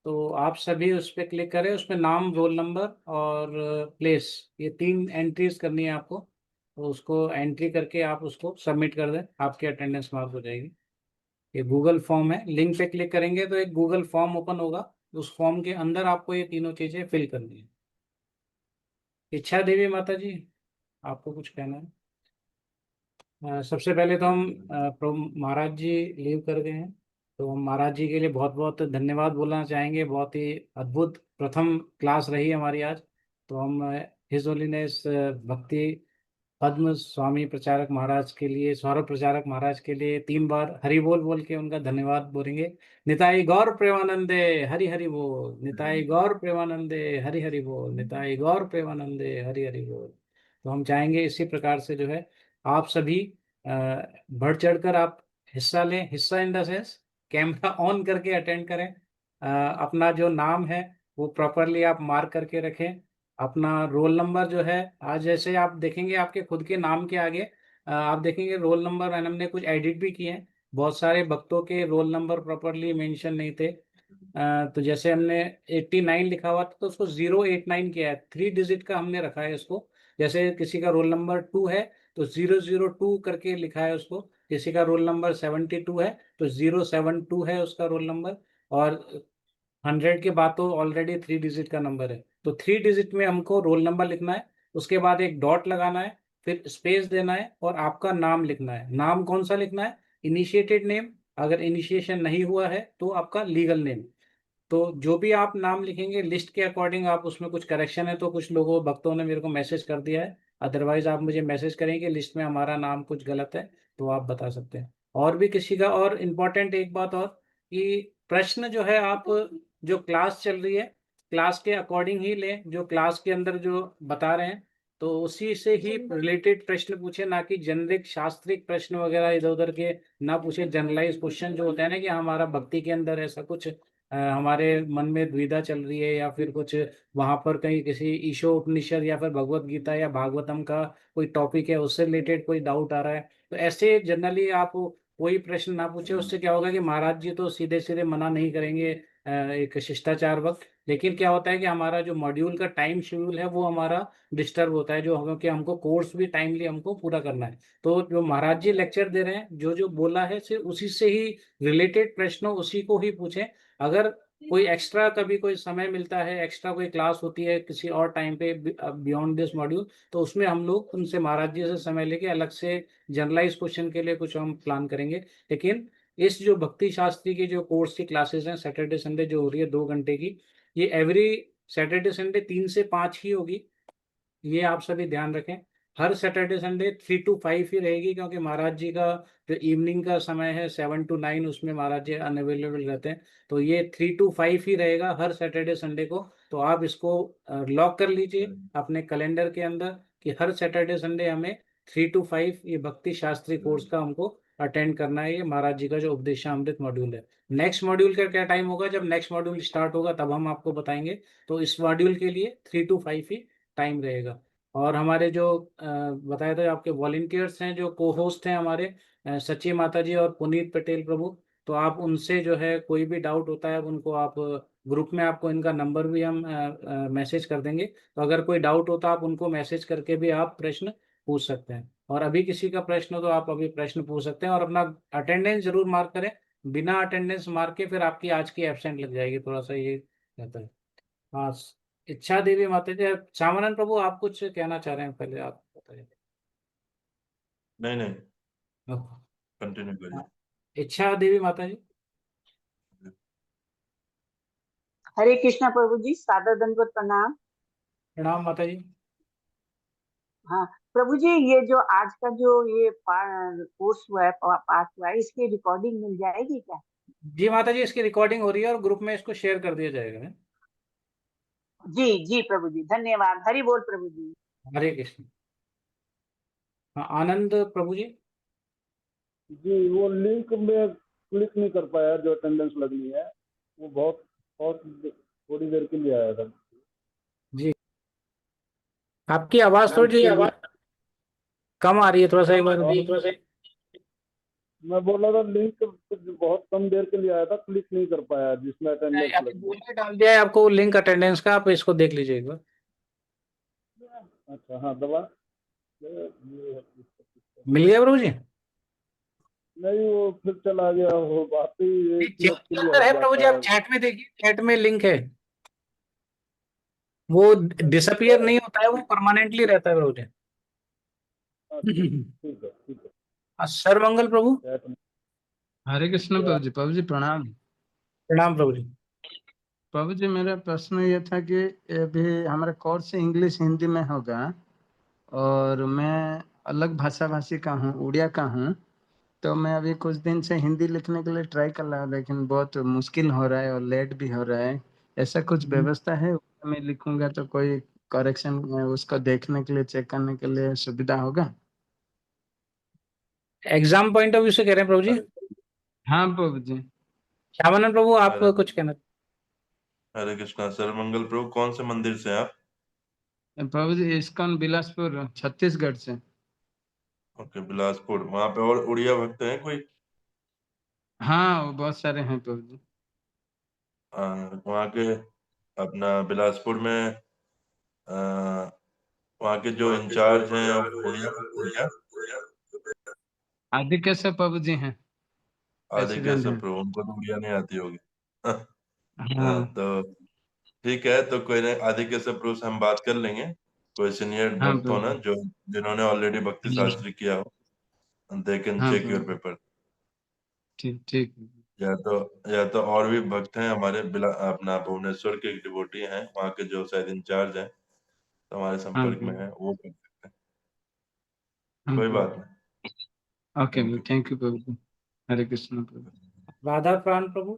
तो आप सभी उस पर क्लिक करें। उसमें नाम, रोल नंबर और प्लेस, ये 3 एंट्रीज करनी है आपको। तो उसको एंट्री करके आप उसको सबमिट कर दें, आपकी अटेंडेंस मार्क हो जाएगी। ये गूगल फॉर्म है, लिंक पे क्लिक करेंगे तो एक गूगल फॉर्म ओपन होगा। उस फॉर्म के अंदर आपको ये तीनों चीजें फिल करनी है। इच्छा देवी माता जी, आपको कुछ कहना है? सबसे पहले तो हम महाराज जी लीव कर गए हैं, तो हम महाराज जी के लिए बहुत बहुत धन्यवाद बोलना चाहेंगे। बहुत ही अद्भुत प्रथम क्लास रही हमारी आज। तो हम हिज होलीनेस भक्ति पद्म स्वामी प्रचारक महाराज के लिए, सौरभ प्रचारक महाराज के लिए 3 बार हरि बोल बोल के उनका धन्यवाद बोलेंगे। निताई गौर प्रेमानंदे हरि हरि बोल, निताई गौर प्रेमानंदे हरि हरि बोल, निताई गौर प्रेमानंदे हरि हरि बोल। तो हम चाहेंगे इसी प्रकार से जो है आप सभी बढ़ चढ़कर आप हिस्सा लें। हिस्सा in the sense camera on करके अटेंड करें। अपना जो नाम है वो प्रॉपरली आप मार्क करके रखें। अपना रोल नंबर जो है, आज जैसे आप देखेंगे आपके खुद के नाम के आगे आप देखेंगे रोल नंबर, मैंने हमने कुछ एडिट भी किए हैं। बहुत सारे भक्तों के रोल नंबर प्रॉपरली मेंशन नहीं थे। तो जैसे हमने 89 लिखा हुआ था तो उसको 089 किया है, 3 डिजिट का हमने रखा है इसको। जैसे किसी का रोल नंबर 2 है तो 002 करके लिखा है उसको। किसी का रोल नंबर 72 है तो 072 है उसका रोल नंबर। और 100 के बाद तो ऑलरेडी 3 डिजिट का नंबर है, तो 3 डिजिट में हमको रोल नंबर लिखना है। उसके बाद एक डॉट लगाना है, फिर स्पेस देना है और आपका नाम लिखना है। नाम कौन सा लिखना है? इनिशिएटेड नेम, अगर इनिशिएशन नहीं हुआ है तो आपका लीगल नेम। तो जो भी आप नाम लिखेंगे लिस्ट के अकॉर्डिंग, आप उसमें कुछ करेक्शन है तो कुछ लोगों भक्तों ने मेरे को मैसेज कर दिया है, अदरवाइज आप मुझे मैसेज करेंगे लिस्ट में हमारा नाम कुछ गलत है तो आप बता सकते हैं। और भी किसी का, और इम्पोर्टेंट एक बात और, कि प्रश्न जो है आप, जो क्लास चल रही है क्लास के अकॉर्डिंग ही लें, जो क्लास के अंदर जो बता रहे हैं तो उसी से ही रिलेटेड प्रश्न पूछे, ना कि जेनरिक शास्त्रिक प्रश्न वगैरह इधर उधर के ना पूछे। जनरलाइज क्वेश्चन जो होता है ना कि हमारा भक्ति के अंदर ऐसा कुछ हमारे मन में द्विधा चल रही है, या फिर कुछ वहां पर कहीं किसी ईशो उपनिषद या फिर भगवत गीता या भागवतम का कोई टॉपिक है उससे रिलेटेड कोई डाउट आ रहा है, तो ऐसे जनरली आप कोई प्रश्न ना पूछे। उससे क्या होगा कि महाराज जी तो सीधे सीधे मना नहीं करेंगे, एक शिष्टाचार वक्त। लेकिन क्या होता है कि हमारा जो मॉड्यूल का टाइम शेड्यूल है वो हमारा डिस्टर्ब होता है, जो क्योंकि हमको कोर्स भी टाइमली हमको पूरा करना है। तो जो महाराज जी लेक्चर दे रहे हैं, जो जो बोला है सिर्फ उसी से ही रिलेटेड प्रश्न उसी को ही पूछें। अगर कोई एक्स्ट्रा कभी कोई समय मिलता है, एक्स्ट्रा कोई क्लास होती है किसी और टाइम पे बियॉन्ड दिस मॉड्यूल, तो उसमें हम लोग उनसे महाराज जी से समय लेके अलग से जनरलाइज क्वेश्चन के लिए कुछ हम प्लान करेंगे। लेकिन इस जो भक्ति शास्त्री की जो कोर्स की क्लासेस हैं सैटरडे संडे जो हो रही है 2 घंटे की, ये एवरी सैटरडे संडे 3 से 5 ही होगी, ये आप सभी ध्यान रखें। हर सैटरडे संडे 3 to 5 ही रहेगी, क्योंकि महाराज जी का जो इवनिंग का समय है 7 to 9, उसमें महाराज जी अनअवेलेबल रहते हैं। तो ये 3 to 5 ही रहेगा हर सैटरडे संडे को। तो आप इसको लॉक कर लीजिए अपने कैलेंडर के अंदर कि हर सैटरडे संडे हमें 3 to 5 ये भक्ति शास्त्री कोर्स का हमको अटेंड करना है। ये महाराज जी का जो उपदेशामृत मॉड्यूल है। नेक्स्ट मॉड्यूल का क्या टाइम होगा, जब नेक्स्ट मॉड्यूल स्टार्ट होगा तब हम आपको बताएंगे। तो इस मॉड्यूल के लिए 3 to 5 ही टाइम रहेगा। और हमारे जो बताए थे आपके वॉलेंटियर्स हैं, जो को होस्ट हैं हमारे, सची माता जी और पुनीत पटेल प्रभु, तो आप उनसे जो है कोई भी डाउट होता है उनको आप ग्रुप में, आपको इनका नंबर भी हम मैसेज कर देंगे। तो अगर कोई डाउट होता है आप उनको मैसेज करके भी आप प्रश्न पूछ सकते हैं। और अभी किसी का प्रश्न हो तो आप अभी प्रश्न पूछ सकते हैं। और अपना अटेंडेंस जरूर मार्क करें, बिना अटेंडेंस मार्क के फिर आपकी आज की एब्सेंट लग जाएगी, थोड़ा सा ये रहता है। हाँ, इच्छा देवी माता जी। श्यामानंद प्रभु, आप कुछ कहना चाह रहे हैं, पहले आप बताइए। नहीं नहीं, ओह, कंटिन्यू करिए। इच्छा देवी माता जी। हरे कृष्णा प्रभु जी, सादर दंडवत प्रणाम। प्रणाम माता जी। हाँ प्रभु जी, ये जो आज का जो ये कोर्स हुआ है, पाठ हुआ है, इसकी रिकॉर्डिंग मिल जाएगी क्या? जी माता जी, इसकी रिकॉर्डिंग हो रही है और ग्रुप में इसको शेयर कर दिया जाएगा। जी जी प्रभु जी, धन्यवाद। हरि बोल प्रभु जी। हरे कृष्ण। हाँ, आनंद प्रभु जी। जी, वो लिंक में क्लिक नहीं कर पाया जो अटेंडेंस लगनी है, वो बहुत थोड़ी देर के लिए आया था। जी, आपकी आवाज थोड़ी कम आ रही है, थोड़ा सा एक बार। मैं बोल रहा था लिंक बहुत कम देर के लिए आया था, क्लिक नहीं कर पाया जिसमें अटेंडेंस आपने लगनी गूगल पे डाल दिया है आपको लिंक अटेंडेंस का, आप इसको देख लीजिए एक बार। है। अच्छा हाँ, दबा मिल गया प्रभु जी? नहीं, वो फिर चला गया, वो बात ही एक चैट मिनट के के लिए अंदर हट है प्रभु जी, जाता आप है। चैट में देखिए, चैट में लिंक है, वो डिसअपियर नहीं होता है, वो परमानेंटली रहता है प्रभु जी। ठीक है ठीक है। सर्वमंगल प्रभु। चैट में हरे कृष्ण प्रभु जी प्रणाम। प्रणाम प्रभु जी। प्रभु जी, मेरा प्रश्न ये था कि अभी हमारा कोर्स इंग्लिश हिंदी में होगा और मैं अलग भाषा भाषी का हूँ, उड़िया का हूँ, तो मैं अभी कुछ दिन से हिंदी लिखने के लिए ट्राई कर रहा हूँ, लेकिन बहुत मुश्किल हो रहा है और लेट भी हो रहा है। ऐसा कुछ व्यवस्था है? मैं लिखूंगा तो कोई करेक्शन उसको देखने के लिए, चेक करने के लिए सुविधा होगा? एग्जाम पॉइंट ऑफ व्यू से कह रहे हैं प्रभु जी? हाँ प्रभु जी। श्यामानंद प्रभु, आप हरे कुछ कहना? हरे कृष्णा। सर्वमंगल प्रभु, कौन से मंदिर से हैं आप? प्रभु जी इस्कॉन बिलासपुर छत्तीसगढ़ से। ओके, बिलासपुर। वहां पे और उड़िया भक्त हैं कोई? हाँ, वो बहुत सारे हैं प्रभु जी। वहाँ के अपना बिलासपुर में वहाँ के जो इंचार्ज हैं उड़िया उड़िया आदि कैसे प्रभु जी हैं, आदि प्रेसिडेंट कैसे हैं। प्रभु, उनको तो उड़िया नहीं आती होगी। हाँ तो ठीक है, तो कोई नहीं, आदि कैसे प्रभु से हम बात कर लेंगे। कोई सीनियर हाँ भक्त हो ना, प्रभु। जो जिन्होंने ऑलरेडी भक्ति शास्त्री किया हो, दे कैन हाँ चेक योर प्रभु। पेपर। ठीक ठीक। या तो और भी भक्त हैं हमारे अपना भुवनेश्वर के एक डिवोटी हैं, वहाँ के जो शायद इंचार्ज हैं, तो हमारे हाँ संपर्क में प्रभु। है, वो कर सकते हैं। हाँ कोई प्रभु। बात नहीं। ओके थैंक प्रभु, यू। थैंक यू प्रभु जी। हरे कृष्ण प्रभु। राधा प्राण प्रभु।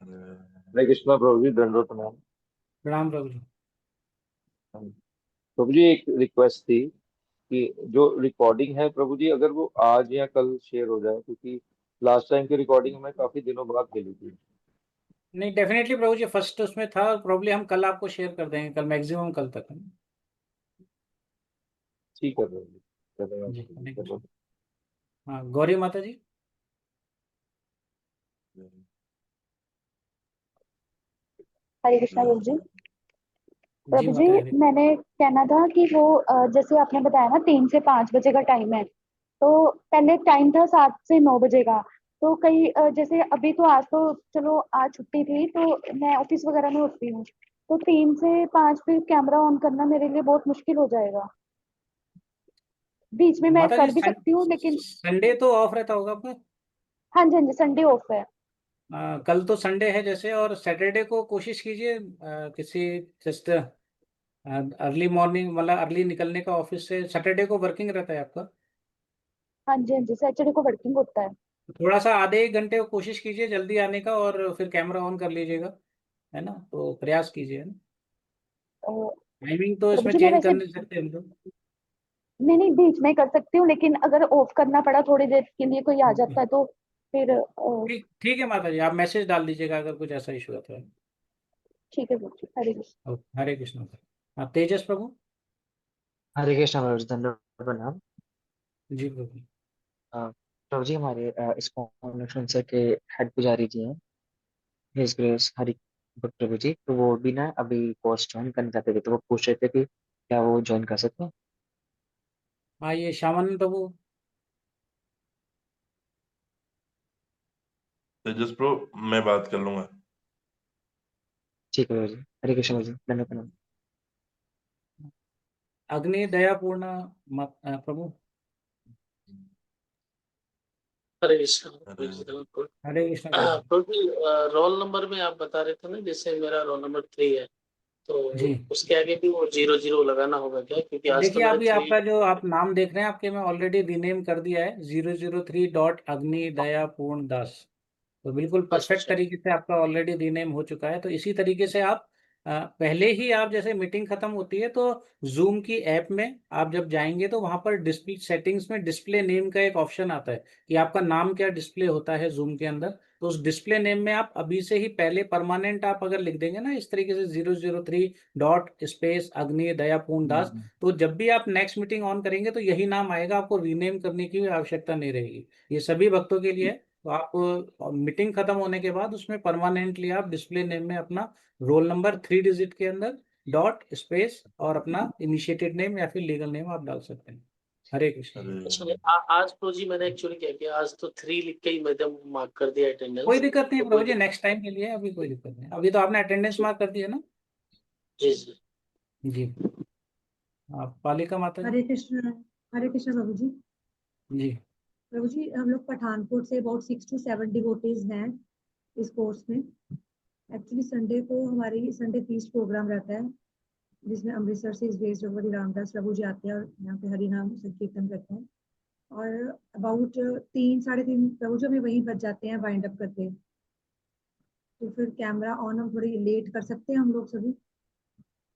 हरे कृष्णा प्रभु जी, दंडवत प्रणाम। प्रणाम प्रभु जी। प्रभु जी, एक रिक्वेस्ट थी कि जो रिकॉर्डिंग है प्रभु जी, अगर वो आज या कल शेयर हो जाए, क्योंकि लास्ट टाइम की रिकॉर्डिंग हमें काफी दिनों बाद मिली थी। नहीं, डेफिनेटली प्रभु जी, फर्स्ट उसमें था, प्रॉब्लम हम कल आपको शेयर कर देंगे, कल मैक्सिमम कल तक। ठीक है प्रभु जी, धन्यवाद जी, प्रभु जी, हरे चलो। कृष्ण। हाँ, गौरी माता जी। हरे कृष्णा प्रभु जी। जी प्रभु जी, माता जी, हरे। मैंने कहना था कि वो जैसे आपने बताया ना 3 से 5 बजे का टाइम है, तो पहले टाइम था 7 से 9 बजे का। तो कई जैसे अभी तो आज तो चलो आज छुट्टी थी, तो मैं ऑफिस वगैरह में होती हूँ, तो 3 से 5 फिर कैमरा ऑन करना मेरे लिए बहुत मुश्किल हो जाएगा। बीच में मैं माता जी, कर भी सकती हूँ लेकिन। संडे तो ऑफ रहता होगा आपका? हाँ जी हाँ जी, संडे ऑफ है। कल तो संडे है जैसे, और सैटरडे को कोशिश कीजिए किसी जस्ट अर्ली मॉर्निंग, मतलब अर्ली निकलने का ऑफिस से। सैटरडे को वर्किंग रहता है आपका? हाँ जी हाँ जी, सैटरडे को वर्किंग होता है। थोड़ा सा आधे एक घंटे को कोशिश कीजिए जल्दी आने का, और फिर कैमरा ऑन कर लीजिएगा, है ना, तो प्रयास कीजिए, है ना। अ, टाइमिंग तो प्रभु इसमें जी मैं चेंज कर वैसे नहीं सकते हम लोग। नहीं नहीं बीच में कर सकती हूँ, लेकिन अगर ऑफ करना पड़ा थोड़ी देर के लिए, कोई आ जाता है तो फिर ठीक ठीक है माता जी, आप मैसेज डाल दीजिएगा अगर कुछ ऐसा इशू आता है। ठीक है प्रभु जी, हरे कृष्ण। ओके, हरे कृष्ण। हाँ, तेजस प्रभु। हरे कृष्णा प्रभु जी, धन्यवाद प्रणाम। जी प्रभु। प्रभु जी, हमारे इस्कॉन सर के हेड पुजारी जी हैं, हिज ग्रेस हरि भक्त प्रभु जी, तो वो भी ना अभी कोर्स ज्वाइन करना चाहते थे, तो वो पूछ रहे थे कि क्या वो ज्वाइन कर सकते हैं? हाँ, ये श्यामानंद प्रभु। तेजस प्रभु, मैं बात कर लूंगा। ठीक है प्रभु जी, हरे कृष्ण प्रभु जी, धन्यवाद प्रणाम। अग्नि दयापूर्ण प्रभु। हरे कृष्ण। हरे कृष्ण प्रभु जी, रोल नंबर में आप बता रहे थे ना, जैसे मेरा रोल नंबर 3 है, तो जी। उसके आगे भी वो 0 0 लगाना होगा क्या? क्योंकि आज तो देखिए मेरा अभी 3। आपका जो आप नाम देख रहे हैं आपके में ऑलरेडी रीनेम कर दिया है 003 अग्नि दया पूर्ण दास। तो बिल्कुल परफेक्ट तरीके से आपका ऑलरेडी रीनेम हो चुका है। तो इसी तरीके से आप पहले ही आप जैसे मीटिंग खत्म होती है तो जूम की ऐप में आप जब जाएंगे तो वहां पर डिस्प्ले सेटिंग्स में डिस्प्ले नेम का एक ऑप्शन आता है कि आपका नाम क्या डिस्प्ले होता है जूम के अंदर। तो उस डिस्प्ले नेम में आप अभी से ही पहले परमानेंट आप अगर लिख देंगे ना इस तरीके से 003 अग्नि दया पूर्ण दास, तो जब भी आप नेक्स्ट मीटिंग ऑन करेंगे तो यही नाम आएगा, आपको रीनेम करने की भी आवश्यकता नहीं रहेगी। ये सभी भक्तों के लिए है। तो आप मीटिंग खत्म होने के बाद उसमें परमानेंटली आप डिस्प्ले नेम में अपना रोल नंबर 3 डिजिट के अंदर डॉट स्पेस और अपना इनिशिएटेड नेम या फिर लीगल नेम आप डाल सकते हैं। हरे कृष्ण। अच्छा, आज तो जी मैंने एक्चुअली क्या किया, आज तो 3 लिख के ही मैंने मार्क कर दिया कोई अटेंडेंस। दिक्कत नहीं तो प्रभु कोई जी, नेक्स्ट टाइम के लिए अभी कोई दिक्कत नहीं। अभी तो आपने अटेंडेंस मार्क कर दिया ना। जी जी जी। आप पालिका माता जी। हरे कृष्ण प्रभु जी। जी। प्रभु जी हम लोग Pathankot say about 6 to 7 devotees हैं इस कोर्स में। एक्चुअली संडे को हमारी संडे फीस्ट प्रोग्राम रहता है जिसमें अमृतसर से इस बेस्ड भगवती रामदास प्रभु जी आते हैं और यहाँ पे हरि नाम संकीर्तन करते हैं। और अबाउट 3 साढ़े 3 प्रभु जी हमें वहीं बच जाते हैं वाइंड अप करते। तो फिर कैमरा ऑन हम थोड़ी लेट कर सकते हैं हम लोग सभी।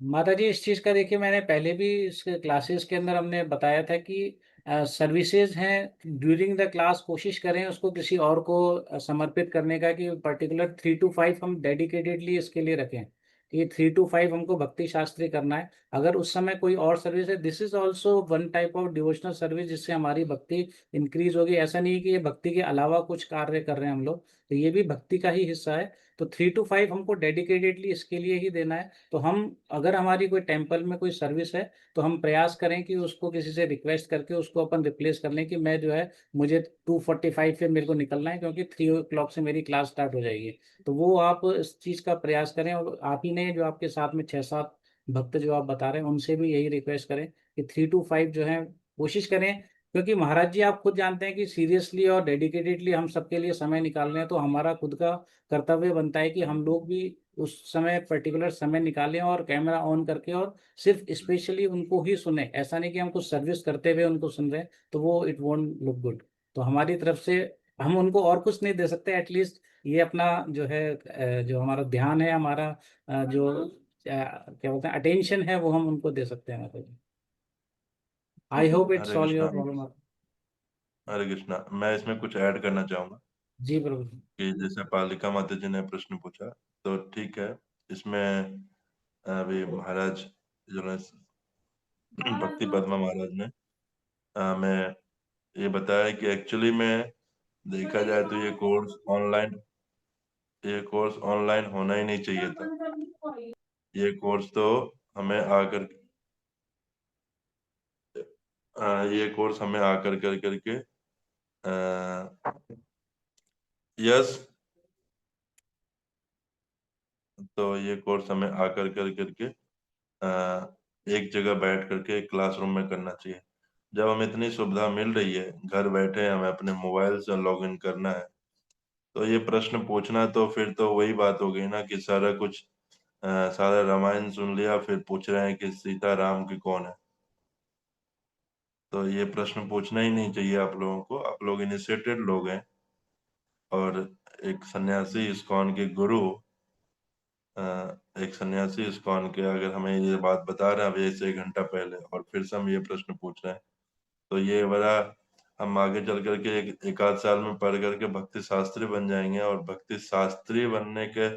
माता जी इस चीज का देखिए मैंने पहले भी इस क्लासेस के अंदर हमने बताया था कि सर्विसेज हैं ड्यूरिंग द क्लास कोशिश करें उसको किसी और को समर्पित करने का, कि पर्टिकुलर 3 to 5 हम डेडिकेटेडली इसके लिए रखें कि 3 to 5 हमको भक्ति शास्त्री करना है। अगर उस समय कोई और सर्विस है, this is also one type of devotional service जिससे हमारी भक्ति इंक्रीज होगी। ऐसा नहीं है कि ये भक्ति के अलावा कुछ कार्य कर रहे हैं हम लोग, तो ये भी भक्ति का ही हिस्सा है। तो 3 to 5 हमको डेडिकेटेडली इसके लिए ही देना है। तो हम अगर हमारी कोई टेम्पल में कोई सर्विस है तो हम प्रयास करें कि उसको किसी से रिक्वेस्ट करके उसको अपन रिप्लेस कर लें कि मैं जो है मुझे 2:45 पे मेरे को निकलना है क्योंकि 3 o'clock से मेरी क्लास स्टार्ट हो जाएगी। तो वो आप इस चीज़ का प्रयास करें। और आप ही ने जो आपके साथ में 6-7 भक्त जो आप बता रहे हैं उनसे भी यही रिक्वेस्ट करें कि 3 to 5 जो है कोशिश करें। क्योंकि महाराज जी आप खुद जानते हैं कि सीरियसली और डेडिकेटेडली हम सबके लिए समय निकाल रहे हैं, तो हमारा खुद का कर्तव्य बनता है कि हम लोग भी उस समय पर्टिकुलर समय निकालें और कैमरा ऑन करके और सिर्फ स्पेशली उनको ही सुने। ऐसा नहीं कि हम कुछ सर्विस करते हुए उनको सुन रहे हैं, तो वो इट वोंट लुक गुड। तो हमारी तरफ से हम उनको और कुछ नहीं दे सकते, एटलीस्ट ये अपना जो है जो हमारा ध्यान है, हमारा जो क्या बोलते हैं अटेंशन है, वो हम उनको दे सकते हैं माता जी। I hope it Hare solve your Krishna. Problem. Hare Krishna, मैं इसमें कुछ ऐड करना चाहूंगा जी प्रभु। कि जैसे पालिका माता जी ने प्रश्न पूछा, तो ठीक है, इसमें अभी महाराज जो है भक्ति पद्मा महाराज ने हमें ये बताया कि एक्चुअली में देखा जाए तो ये कोर्स ऑनलाइन होना ही नहीं चाहिए था। ये कोर्स तो हमें आकर ये कोर्स हमें आकर कर करके यस, तो ये कोर्स हमें आकर कर करके एक जगह बैठ करके एक क्लासरूम में करना चाहिए। जब हमें इतनी सुविधा मिल रही है, घर बैठे हमें अपने मोबाइल से लॉगिन करना है, तो ये प्रश्न पूछना तो फिर तो वही बात हो गई ना कि सारा कुछ सारा रामायण सुन लिया फिर पूछ रहे हैं कि सीता राम की कौन है। तो ये प्रश्न पूछना ही नहीं चाहिए आप लोगों को। आप लोग इनिशिएटेड लोग हैं और एक सन्यासी इस्कॉन के गुरु एक सन्यासी इस्कॉन के अगर हमें ये बात बता रहे हैं अभी से 1 घंटा पहले और फिर से हम ये प्रश्न पूछ रहे हैं, तो ये बड़ा हम आगे चल करके एक आध साल में पढ़ करके भक्ति शास्त्री बन जाएंगे। और भक्ति शास्त्री बनने के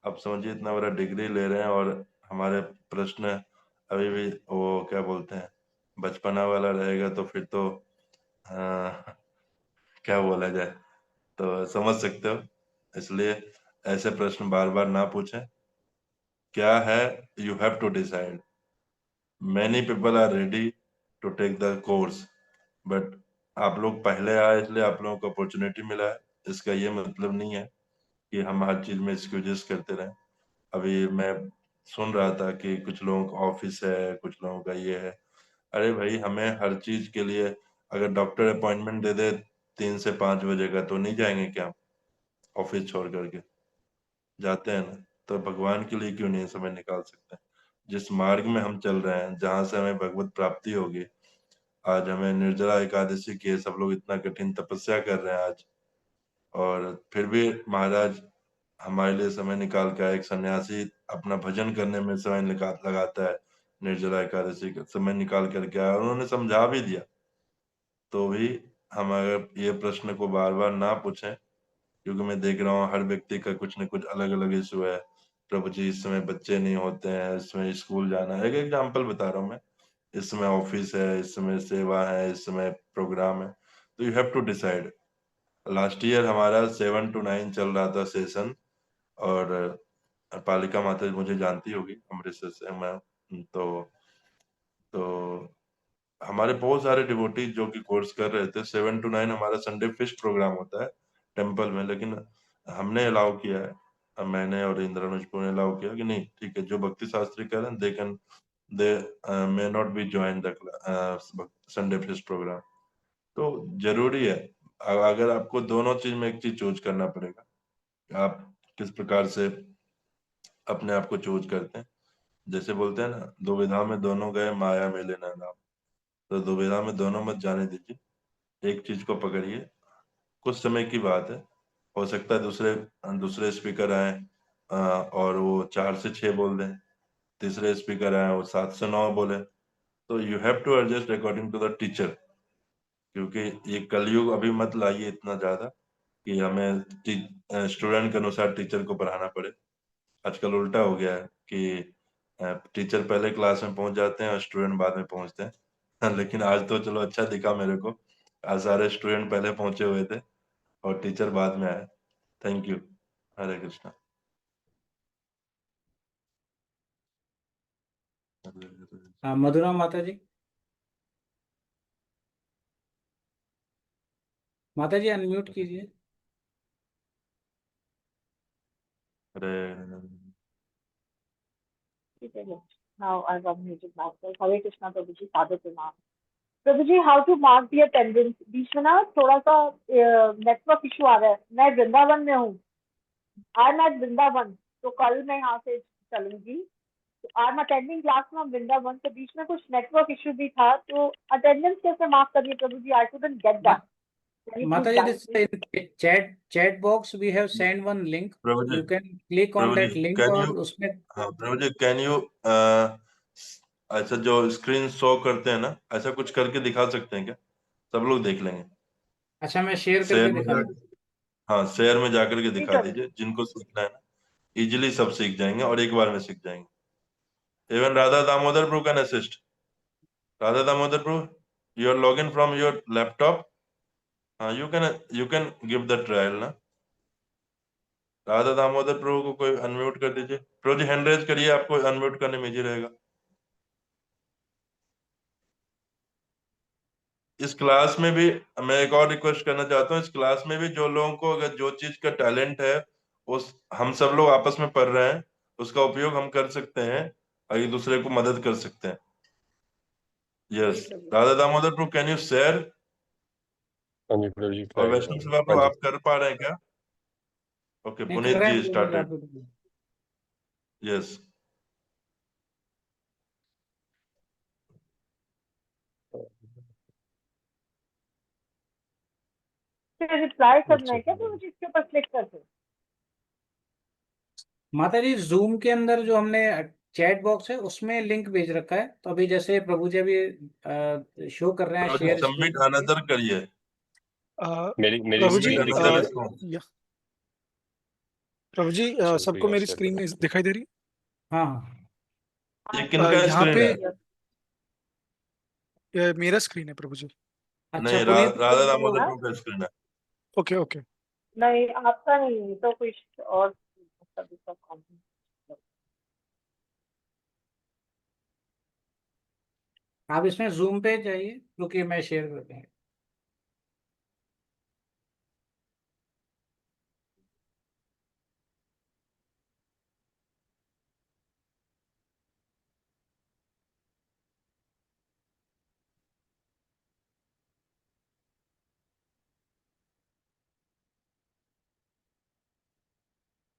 आप समझिए इतना बड़ा डिग्री ले रहे हैं और हमारे प्रश्न अभी भी वो क्या बोलते हैं बचपना वाला रहेगा, तो फिर तो क्या बोला जाए, तो समझ सकते हो। इसलिए ऐसे प्रश्न बार बार ना पूछें। क्या है, you have to decide. Many people are ready to take the course, but आप लोग पहले आए इसलिए आप लोगों को अपॉर्चुनिटी मिला है। इसका ये मतलब नहीं है कि हम हर चीज में एक्सक्यूजेस करते रहें। अभी मैं सुन रहा था कि कुछ लोगों का ऑफिस है, कुछ लोगों का ये है। अरे भाई, हमें हर चीज के लिए अगर डॉक्टर अपॉइंटमेंट दे दे 3 से 5 बजे का, तो नहीं जाएंगे क्या ऑफिस छोड़ करके? जाते हैं ना। तो भगवान के लिए क्यों नहीं समय निकाल सकते? जिस मार्ग में हम चल रहे हैं, जहां से हमें भगवत प्राप्ति होगी, आज हमें निर्जला एकादशी की सब लोग इतना कठिन तपस्या कर रहे हैं आज, और फिर भी महाराज हमारे लिए समय निकाल के आए। एक सन्यासी अपना भजन करने में समय निकाल लगाता है, निर्जला एकादशी का समय निकाल करके आया, उन्होंने समझा भी दिया। तो भी हम अगर ये प्रश्न को बार बार ना पूछें, क्योंकि मैं देख रहा हूँ हर व्यक्ति का कुछ न कुछ अलग अलग इशू है। प्रभु जी, इस समय बच्चे नहीं होते हैं, इस समय स्कूल जाना है, एक एग्जाम्पल बता रहा हूँ मैं। इस समय ऑफिस है, इस समय सेवा है, इस समय प्रोग्राम है। तो you have to decide. Last year हमारा 7 to 9 चल रहा था सेशन, और पालिका माता जी मुझे जानती होगी, अमृतसर से मैं। तो हमारे बहुत सारे डिवोटी जो कि कोर्स कर रहे थे, 7 to 9 हमारा संडे फिस्ट प्रोग्राम होता है टेम्पल में, लेकिन हमने अलाउ किया है, मैंने और इंद्रानुजपुर ने अलाउ किया कि नहीं ठीक है, जो भक्ति शास्त्री कर रहे हैं they may not be join the Sunday feast programme. तो जरूरी है, अगर आपको दोनों चीज में एक चीज चूज करना पड़ेगा, आप किस प्रकार से अपने आप को चूज करते हैं। जैसे बोलते हैं ना, दुविधा में दोनों गए, माया में लेना नाम। तो दुविधा में दोनों मत जाने दीजिए, एक चीज को पकड़िए। कुछ समय की बात है, हो सकता है दूसरे दूसरे स्पीकर आए और वो 4 से 6 बोल दें, तीसरे स्पीकर आए वो 7 से 9 बोले। तो you have to adjust according to the teacher, क्योंकि ये कलयुग अभी मत लाइए इतना ज्यादा कि हमें स्टूडेंट के अनुसार टीचर को पढ़ाना पड़े। आजकल उल्टा हो गया है कि टीचर पहले क्लास में पहुंच जाते हैं और स्टूडेंट बाद में पहुंचते हैं। लेकिन आज तो चलो अच्छा दिखा मेरे को, आज सारे स्टूडेंट पहले पहुंचे हुए थे और टीचर बाद में आए। Thank you. हरे कृष्णा। हाँ, मधुरा माता जी। माता जी अनम्यूट कीजिए। ठीक है। Now I got muted myself. हरे कृष्णा प्रभु जी, सादर प्रणाम। प्रभु जी, how to mark the attendance? बीच में ना थोड़ा सा नेटवर्क इशू आ रहा है। मैं वृंदावन में हूँ, आई एम एट वृंदावन, तो कल मैं यहाँ से चलूंगी। I am attending class from Vrindavan, तो बीच में कुछ नेटवर्क इशू भी था, तो अटेंडेंस कैसे मार्क करिए प्रभु जी? I couldn't get that. Mata ji, this in chat box we have sent one link. You can click on that link can और यू उसमें प्रभु जी, कैन यू ऐसा जो स्क्रीन शो करते हैं ना, ऐसा कुछ करके दिखा सकते हैं क्या? सब लोग देख लेंगे। अच्छा, मैं शेयर शेयर करके में दिखा दूँ। हाँ, शेयर में जाकर के दिखा ठीक है। दीजिए। जिनको सीखना है ना, इजिली सब सीख जाएंगे और एक बार में सीख जाएंगे। Even Radha Damodar Prabhu can assist. Radha Damodar Prabhu, you are log in from your laptop, you can give the trial ना। राधा दामोदर प्रभु को कोई अनम्यूट कर दीजिए। प्रभु जी हैंड रेज करिए, आपको अनम्यूट करने में इजी रहेगा। इस क्लास में भी मैं एक और रिक्वेस्ट करना चाहता हूँ, इस क्लास में भी जो लोगों को अगर जो चीज का टैलेंट है, उस हम सब लोग आपस में पढ़ रहे हैं, उसका उपयोग हम कर सकते हैं और एक दूसरे को मदद कर सकते हैं। Yes, Radha Damodar Prabhu can you share? हाँ जी प्रभु जी, और ट्राई कर रहा वैष्णव हूँ। सेवा हाँ प्रभु जी। आप कर पा रहे हैं क्या? ओके, नहीं कर पुनीत रहे जी हैं प्रभु जी, आप स्टार्टेड। बताइए। यस। रिप्लाई करना अच्छा है क्या प्रभु जी इसके ऊपर क्लिक करके? माता जी, जूम के अंदर जो हमने चैट बॉक्स है उसमें लिंक भेज रखा है, तो अभी जैसे प्रभु जी अभी शो कर रहे हैं प्रभु जी शेयर स्क्रीन। सबमिट अनदर करिए। मेरी प्रभु जी स्क्रीन दिख रही है। प्रभु जी अच्छा, कोई सबको और मेरी शेयर स्क्रीन करो। दिखाई दे रही हाँ हाँ, ये किनका यहाँ स्क्रीन पे? है? मेरा स्क्रीन है प्रभु जी। अच्छा, नहीं, पुनीत राधा दामोदर प्रभु का स्क्रीन है। Okay okay. नहीं, आपका नहीं, तो कुछ और सभी का काम है। आप इसमें जूम पे जाइए, क्योंकि मैं शेयर कर देंगे।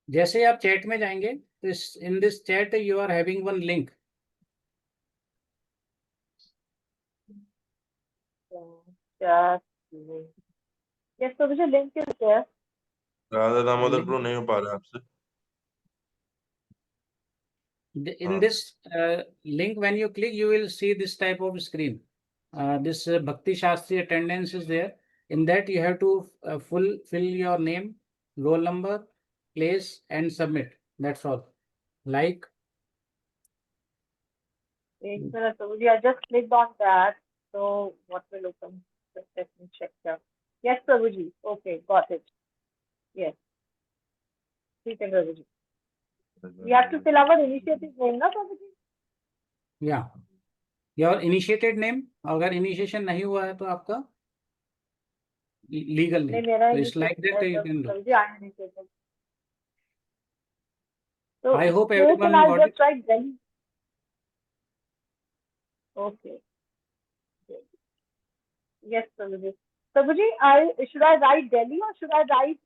जैसे आप चैट में जाएंगे तो in this chat you are having one link. Yes प्रभुजी, link is there. Radha Damodar प्रभु नहीं हो पा रहा है आपसे. In this link, when you click, you will see this type of screen. This Bhakti Shastri attendance is there. In that, you have to fill your name, roll number, place, and submit. That's all. Like. एक minute Prabhuji, I just clicked on that. So what will open? Just let me check here. Yes Prabhuji. Okay, got it. Yes. ठीक है प्रभुजी. We have to fill our initiative name ना प्रभुजी? Yeah. Your initiated name. अगर initiation नहीं हुआ है तो आपका legal name. नहीं, मेरा So it's like that you can do. Prabhuji, I am initiated. So I hope place everyone and I'll got it. just write Delhi. Okay. Yes Prabhuji. Prabhuji, should I write Delhi or should I write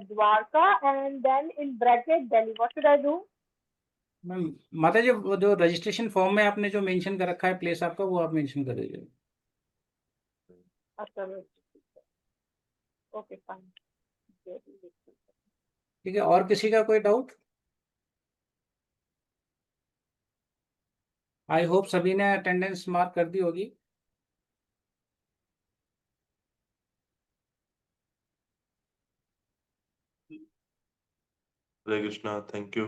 Dwarka and then in bracket Delhi? What should I do? Ma'am माता जी, वो जो registration form में आपने जो mention कर रखा है place आपका, वो आप मेंशन कर दीजिए. अच्छा, ओके फाइन. ठीक है. और किसी का कोई डाउट? आई होप सभी ने अटेंडेंस मार्क कर दी होगी. हरे कृष्णा. Thank you.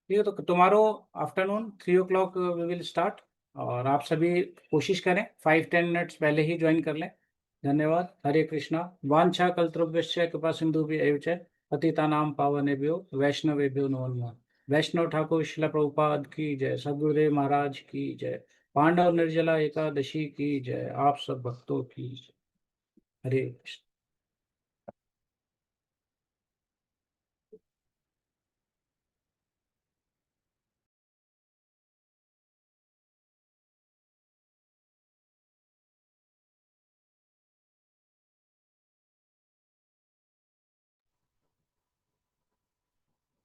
ठीक है. तो tomorrow afternoon 3 o'clock we will start. और आप सभी कोशिश करें 5-10 मिनट्स पहले ही ज्वाइन कर लें. धन्यवाद. हरे कृष्णा. वांछा कल्पतरुभ्यश्च कृपा सिंधुभ्यैव च पतितानां पावनेभ्यो वैष्णवेभ्यो नमो नमः. वैष्णव ठाकुर श्रील प्रभुपाद की जय. सद्गुरुदेव महाराज की जय. पांडव निर्जला एकादशी की जय. आप सब भक्तों की जय. हरे कृष्ण.